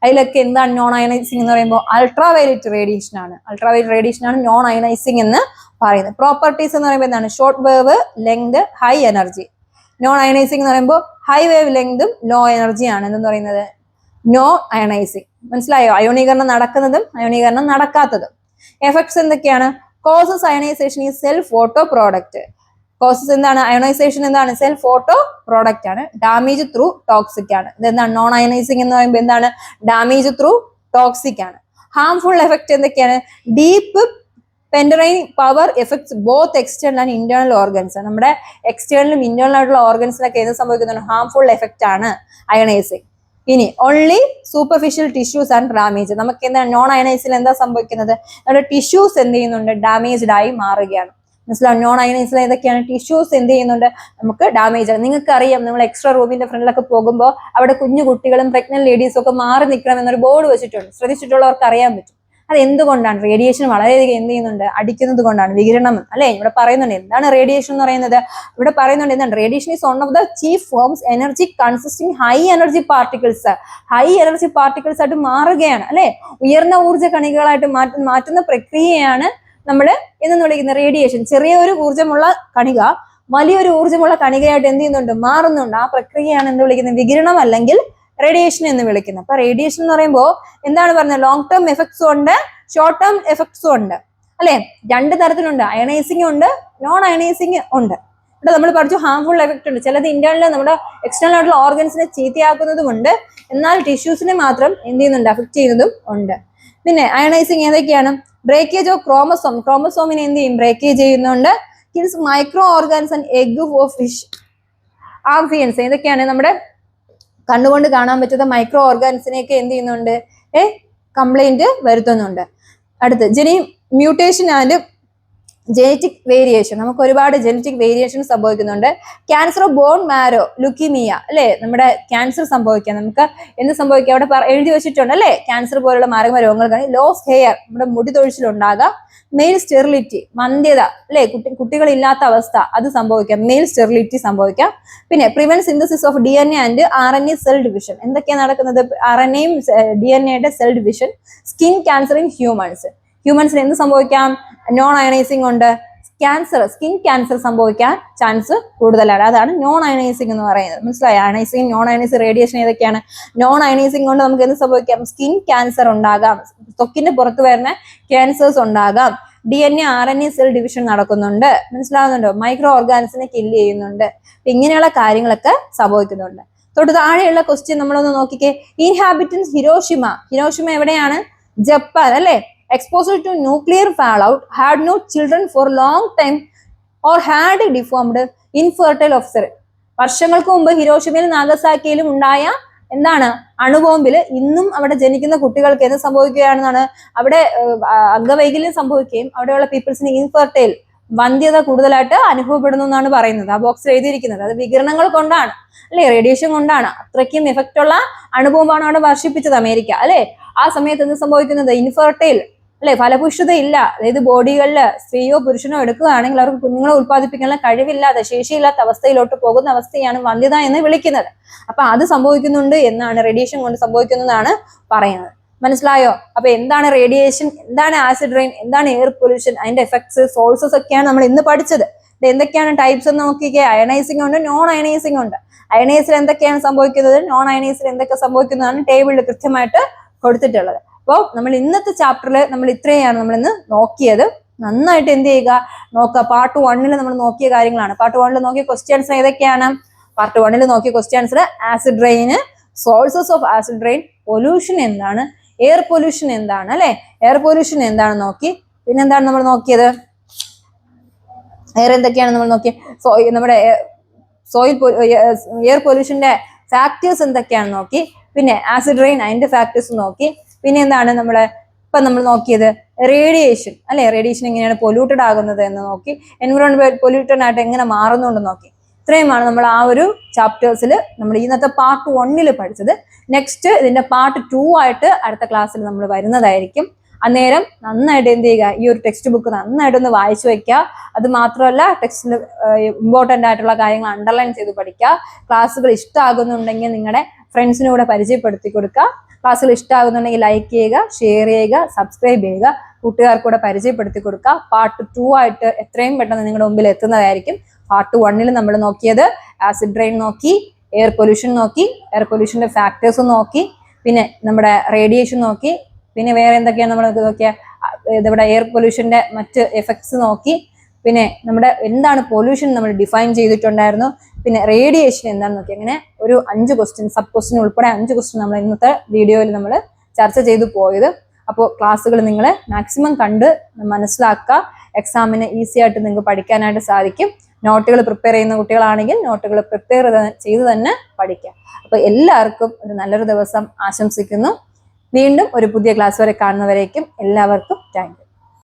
അതിലൊക്കെ എന്താണ് നോൺ അയണൈസിങ് എന്ന് പറയുമ്പോൾ അൾട്രാവയലറ്റ് റേഡിയേഷൻ ആണ് നോൺ അയണൈസിങ് എന്ന് പറയുന്നത്. പ്രോപ്പർട്ടീസ് എന്ന് പറയുമ്പോൾ എന്താണ്, short wave length, high energy. Non ionising എന്ന് പറയുമ്പോൾ ഹൈ വേവ് ലെങ്തും ലോ എനർജി ആണ് എന്ന് പറയുന്നത് നോ അയണൈസിങ്. മനസ്സിലായോ, അയോണീകരണം നടക്കുന്നതും അയോണീകരണം നടക്കാത്തതും. എഫക്ട്സ് എന്തൊക്കെയാണ്, കോസസ് അയണൈസേഷൻ ഈ സെൽഫ് ഓട്ടോ പ്രോഡക്റ്റ്. കോസസ് എന്താണ്, അയണൈസേഷൻ എന്താണ്, സെൽഫ് ഓട്ടോ പ്രോഡക്റ്റ് ആണ്. ഡാമേജ് ത്രൂ ടോക്സിക് ആണ്. ഇതെന്താണ്, നോൺ അയണൈസിങ് എന്ന് പറയുമ്പോൾ എന്താണ്, ഡാമേജ് ത്രൂ ടോക്സിക് ആണ്. ഹാംഫുൾ എഫക്ട് എന്തൊക്കെയാണ്, deep penetrating power effects both external and internal organs. നമ്മുടെ എക്സ്റ്റേണലും ഇന്റേണൽ ആയിട്ടുള്ള ഓർഗൻസിലൊക്കെ എന്ത് സംഭവിക്കുന്നുണ്ട്, ഹാംഫുൾ എഫക്റ്റ് ആണ് അയണൈസിങ്. ഇനി only superficial tissues and damage. നമുക്ക് എന്താണ് നോൺ അയണൈസിൽ എന്താ സംഭവിക്കുന്നത്, നമ്മുടെ ടിഷ്യൂസ് എന്ത് ചെയ്യുന്നുണ്ട്, ഡാമേജ്ഡ് ആയി മാറുകയാണ്. മനസ്സിലാവും, നോൺ അയണൈസിൽ ഏതൊക്കെയാണ്, ടിഷ്യൂസ് എന്ത് ചെയ്യുന്നുണ്ട്, നമുക്ക് ഡാമേജ് ആണ്. നിങ്ങൾക്ക് അറിയാം, നമ്മൾ എക്സ്ട്രാ റൂമിന്റെ ഫ്രണ്ടിലൊക്കെ പോകുമ്പോൾ അവിടെ കുഞ്ഞു കുട്ടികളും പ്രഗ്നന്റ് ലേഡീസും ഒക്കെ മാറി നിൽക്കണം എന്നൊരു ബോർഡ് വെച്ചിട്ടുണ്ട്. ശ്രദ്ധിച്ചിട്ടുള്ളവർക്ക് അറിയാൻ പറ്റും. അത് എന്തുകൊണ്ടാണ്, റേഡിയേഷൻ വളരെയധികം എന്ത് ചെയ്യുന്നുണ്ട്, അടിക്കുന്നത് കൊണ്ടാണ്, വികിരണം അല്ലെ. ഇവിടെ പറയുന്നുണ്ട് എന്താണ് റേഡിയേഷൻ എന്ന് പറയുന്നത്, ഇവിടെ പറയുന്നുണ്ട് എന്താണ്, radiation is one of the chief forms energy consisting high energy particles ആയിട്ട് മാറുകയാണ് അല്ലെ. ഉയർന്ന ഊർജ്ജ കണികകളായിട്ട് മാറ്റുന്ന പ്രക്രിയയാണ് നമ്മൾ എന്ന് വിളിക്കുന്ന റേഡിയേഷൻ. ചെറിയ ഒരു ഊർജ്ജമുള്ള കണിക വലിയൊരു ഊർജ്ജമുള്ള കണികയായിട്ട് എന്ത് ചെയ്യുന്നുണ്ട്, മാറുന്നുണ്ട്. ആ പ്രക്രിയയാണ് എന്ത് വിളിക്കുന്നത്, വികിരണം അല്ലെങ്കിൽ റേഡിയേഷൻ എന്ന് വിളിക്കുന്നത്. അപ്പൊ റേഡിയേഷൻ എന്ന് പറയുമ്പോൾ എന്താണ് പറഞ്ഞത്, ലോങ് ടേം എഫക്ട്സും ഉണ്ട്, ഷോർട്ട് ടേം എഫക്ട്സും ഉണ്ട് അല്ലെ. 2 തരത്തിലുണ്ട്, അയണൈസിങ് ഉണ്ട്, നോൺ അയണൈസിങ് ഉണ്ട്. ഇവിടെ നമ്മൾ പഠിച്ചു ഹാംഫുൾ എഫക്ട് ഉണ്ട്. ചിലത് ഇന്റേണൽ നമ്മുടെ എക്സ്റ്റേണൽ ആയിട്ടുള്ള ഓർഗൻസിനെ ചീത്തയാക്കുന്നതും ഉണ്ട്, എന്നാൽ ടിഷ്യൂസിനെ മാത്രം എന്ത് ചെയ്യുന്നുണ്ട്, അഫക്ട് ചെയ്യുന്നതും ഉണ്ട്. പിന്നെ അയണൈസിങ് ഏതൊക്കെയാണ്, ബ്രേക്കേജ് ഓഫ് ക്രോമസോമിനെ എന്ത് ചെയ്യും, ബ്രേക്കേജ് ചെയ്യുന്നുണ്ട്. Kills micro organs and egg of fish amphibians. ഏതൊക്കെയാണ്, നമ്മുടെ കണ്ണുകൊണ്ട് കാണാൻ പറ്റുന്ന മൈക്രോ ഓർഗാൻസിനെയൊക്കെ എന്ത് ചെയ്യുന്നുണ്ട്, കംപ്ലൈന്റ് വരുത്തുന്നുണ്ട്. അടുത്ത് മ്യൂട്ടേഷൻ ആൻഡ് ജനറ്റിക് വേരിയേഷൻ, നമുക്ക് ഒരുപാട് ജനറ്റിക് വേരിയേഷൻ സംഭവിക്കുന്നുണ്ട്. Cancer of bone marrow, leukaemia അല്ലെ, നമ്മുടെ ക്യാൻസർ സംഭവിക്കാം. നമുക്ക് എന്ത് സംഭവിക്കാം അവിടെ എഴുതി വെച്ചിട്ടുണ്ട് അല്ലെ, ക്യാൻസർ പോലുള്ള മാരകമായ രോഗങ്ങൾക്കാണ്. ലോസ് ഹെയർ, നമ്മുടെ മുടി തൊഴിച്ചിലുണ്ടാകാം. മെയിൽ സ്റ്റെറിലിറ്റി, മന്ധ്യത അല്ലെ, കുട്ടികളില്ലാത്ത അവസ്ഥ അത് സംഭവിക്കാം, മെയിൽ സ്റ്റെറിലിറ്റി സംഭവിക്കാം. പിന്നെ prevent synthesis of DNA and RNA cell division, എന്തൊക്കെയാണ് നടക്കുന്നത്, RNAയും DNA cell division. Skin cancer in ഹ്യൂമൻസിന് എന്ത് സംഭവിക്കാം, നോൺ അയണൈസിംഗ് ഉണ്ട്. സ്കിൻ ക്യാൻസർ സംഭവിക്കാൻ ചാൻസ് കൂടുതലാണ്, അതാണ് നോൺ അയണൈസിംഗ് എന്ന് പറയുന്നത്. മനസ്സിലായി, അയണൈസിംഗ് നോൺ അയണൈസിംഗ് റേഡിയേഷൻ ഏതൊക്കെയാണ്? നോൺ അയണൈസിംഗ് കൊണ്ട് നമുക്ക് എന്ത് സംഭവിക്കാം, സ്കിൻ ക്യാൻസർ ഉണ്ടാകാം, ത്വക്കിന്റെ പുറത്ത് വരുന്ന ക്യാൻസേഴ്സ് ഉണ്ടാകാം. DNA RNA സെൽ ഡിവിഷൻ നടക്കുന്നുണ്ട്, മനസ്സിലാവുന്നുണ്ടോ, മൈക്രോ ഓർഗാനിസിനെ കില്ല് ചെയ്യുന്നുണ്ട്. ഇങ്ങനെയുള്ള കാര്യങ്ങളൊക്കെ സംഭവിക്കുന്നുണ്ട്. തൊട്ട് താഴെയുള്ള ക്വസ്റ്റ്യൻ നമ്മളൊന്ന് നോക്കിക്കേ. ഇൻഹാബിറ്റൻസ് ഹിരോഷിമ എവിടെയാണ്? ജപ്പാൻ അല്ലെ. Exposure to nuclear fallout, had no children for long time or had a deformed infertile offspring. വർഷങ്ങൾക്ക് മുമ്പ് ഹിരോഷിമയിലും നാഗസാക്കിയിലും ഉണ്ടായ എന്താണ്, അണുബോംബിൽ ഇന്നും അവിടെ ജനിക്കുന്ന കുട്ടികൾക്ക് എന്ത് സംഭവിക്കുകയാണെന്നാണ്, അവിടെ അംഗവൈകല്യം സംഭവിക്കുകയും അവിടെയുള്ള പീപ്പിൾസിന് ഇൻഫെർട്ടൈൽ, വന്ധ്യത കൂടുതലായിട്ട് അനുഭവപ്പെടുന്നു എന്നാണ് പറയുന്നത്. ആ ബോക്സിൽ എഴുതിയിരിക്കുന്നത് അത് വികിരണങ്ങൾ കൊണ്ടാണ് അല്ലെ, റേഡിയേഷൻ കൊണ്ടാണ്. അത്രയ്ക്കും എഫക്റ്റ് ഉള്ള അണുബോംബാണ് അവിടെ വർഷിപ്പിച്ചത് അമേരിക്ക അല്ലെ. ആ സമയത്ത് എന്ത് സംഭവിക്കുന്നത്, ഇൻഫെർട്ടൈൽ അല്ലെ, ഫലപുഷ്ടത ഇല്ല. അതായത് ബോഡികളിൽ സ്ത്രീയോ പുരുഷനോ എടുക്കുകയാണെങ്കിൽ അവർക്ക് കുഞ്ഞുങ്ങളെ ഉത്പാദിപ്പിക്കാനുള്ള കഴിവില്ലാതെ, ശേഷിയില്ലാത്ത അവസ്ഥയിലോട്ട് പോകുന്ന അവസ്ഥയാണ് വന്ധ്യത എന്ന് വിളിക്കുന്നത്. അപ്പൊ അത് സംഭവിക്കുന്നുണ്ട് എന്നാണ്, റേഡിയേഷൻ കൊണ്ട് സംഭവിക്കുന്നതാണ് പറയുന്നത്. മനസ്സിലായോ? അപ്പൊ എന്താണ് റേഡിയേഷൻ, എന്താണ് ആസിഡ് റെയിൻ, എന്താണ് എയർ പൊല്യൂഷൻ, അതിന്റെ എഫക്ട്സ്, സോഴ്സസ് ഒക്കെയാണ് നമ്മൾ ഇന്ന് പഠിച്ചത്. എന്തൊക്കെയാണ് ടൈപ്സ് എന്ന് നോക്കിക്കേ. അയണൈസിംഗ് ഉണ്ട്, നോൺ അയണൈസിംഗ് ഉണ്ട്. അയണൈസിൽ എന്തൊക്കെയാണ് സംഭവിക്കുന്നത്, നോൺ അയണൈസിൽ എന്തൊക്കെ സംഭവിക്കുന്നതാണ് ടേബിളിൽ കൃത്യമായിട്ട് കൊടുത്തിട്ടുള്ളത്. അപ്പോൾ നമ്മൾ ഇന്നത്തെ ചാപ്റ്ററിൽ നമ്മൾ ഇത്രയാണ് നമ്മൾ ഇന്ന് നോക്കിയത്. നന്നായിട്ട് എന്ത് ചെയ്യുക, നോക്കുക. പാർട്ട് 1 നമ്മൾ നോക്കിയ കാര്യങ്ങളാണ്. പാർട്ട് 1 നോക്കിയ ക്വസ്റ്റ്യൻസ് ഏതൊക്കെയാണ്? Part 1 Nokia questions acid rain, sources of acid rain, pollution എന്താണ്, എയർ പൊല്യൂഷൻ എന്താണ് അല്ലെ, എയർ പൊല്യൂഷൻ എന്താണ് നോക്കി. പിന്നെന്താണ് നമ്മൾ നോക്കിയത്, എയർ എന്തൊക്കെയാണ് നമ്മൾ നോക്കിയത്, നമ്മുടെ എയർ പൊല്യൂഷന്റെ ഫാക്ടേഴ്സ് എന്തൊക്കെയാണെന്ന് നോക്കി. പിന്നെ ആസിഡ് റെയിൻ അതിന്റെ ഫാക്ടേഴ്സ് നോക്കി. പിന്നെ എന്താണ് നമ്മൾ നോക്കിയത്, റേഡിയേഷൻ അല്ലെ, റേഡിയേഷൻ എങ്ങനെയാണ് പൊല്യൂട്ടഡ് ആകുന്നത് എന്ന് നോക്കി. എൻവിറോൺമെന്റ് പൊല്യൂട്ടഡ് ആയിട്ട് എങ്ങനെ മാറുന്നുണ്ട് നോക്കി. ഇത്രയുമാണ് നമ്മൾ ആ ഒരു ചാപ്റ്റേഴ്സിൽ നമ്മൾ ഇന്നത്തെ പാർട്ട് 1 പഠിച്ചത്. നെക്സ്റ്റ് ഇതിന്റെ പാർട്ട് 2 ആയിട്ട് അടുത്ത ക്ലാസ്സിൽ നമ്മൾ വരുന്നതായിരിക്കും. അന്നേരം നന്നായിട്ട് എന്ത് ചെയ്യുക, ഈ ഒരു ടെക്സ്റ്റ് ബുക്ക് നന്നായിട്ടൊന്ന് വായിച്ചു വെക്കുക. അത് മാത്രമല്ല ടെക്സ്റ്റിൽ ഇമ്പോർട്ടൻ്റ് ആയിട്ടുള്ള കാര്യങ്ങൾ അണ്ടർലൈൻ ചെയ്ത് പഠിക്കുക. ക്ലാസ്സുകൾ ഇഷ്ടമാകുന്നുണ്ടെങ്കിൽ നിങ്ങളുടെ ഫ്രണ്ട്സിനും കൂടെ പരിചയപ്പെടുത്തി കൊടുക്കുക. ക്ലാസ്സുകൾ ഇഷ്ടമാകുന്നുണ്ടെങ്കിൽ ലൈക്ക് ചെയ്യുക, ഷെയർ ചെയ്യുക, സബ്സ്ക്രൈബ് ചെയ്യുക, കൂട്ടുകാർക്കൂടെ പരിചയപ്പെടുത്തി കൊടുക്കുക. പാർട്ട് 2 ആയിട്ട് എത്രയും പെട്ടെന്ന് നിങ്ങളുടെ മുമ്പിൽ എത്തുന്നതായിരിക്കും. പാർട്ട് 1 നമ്മൾ നോക്കിയത് ആസിഡ് റെയിൻ നോക്കി, എയർ പൊല്യൂഷൻ നോക്കി, എയർ പൊല്യൂഷന്റെ ഫാക്ടേഴ്സ് നോക്കി, പിന്നെ നമ്മുടെ റേഡിയേഷൻ നോക്കി, പിന്നെ വേറെ എന്തൊക്കെയാണ് നമ്മൾ നോക്കിയ, ഇവിടെ എയർ പൊല്യൂഷന്റെ മറ്റ് എഫക്ട്സ് നോക്കി. പിന്നെ നമ്മുടെ എന്താണ് പൊല്യൂഷൻ നമ്മൾ ഡിഫൈൻ ചെയ്തിട്ടുണ്ടായിരുന്നു. പിന്നെ റേഡിയേഷൻ എന്താണെന്ന് നോക്കി. അങ്ങനെ ഒരു 5 ക്വസ്റ്റ്യൻ, സബ് ക്വസ്റ്റ്യൻ ഉൾപ്പെടെ 5 ക്വസ്റ്റ്യൻ നമ്മൾ ഇന്നത്തെ വീഡിയോയിൽ നമ്മൾ ചർച്ച ചെയ്തു പോയത്. അപ്പോൾ ക്ലാസ്സുകൾ നിങ്ങൾ മാക്സിമം കണ്ട് മനസ്സിലാക്കുക. എക്സാമിന് ഈസി ആയിട്ട് നിങ്ങൾക്ക് പഠിക്കാനായിട്ട് സാധിക്കും. നോട്ടുകൾ പ്രിപ്പയർ ചെയ്യുന്ന കുട്ടികളാണെങ്കിൽ നോട്ടുകൾ പ്രിപ്പയർ ചെയ്ത് തന്നെ പഠിക്കാം. അപ്പോൾ എല്ലാവർക്കും ഒരു നല്ലൊരു ദിവസം ആശംസിക്കുന്നു. വീണ്ടും ഒരു പുതിയ ക്ലാസ് വരെ കാണുന്നവരേക്കും എല്ലാവർക്കും താങ്ക് യു.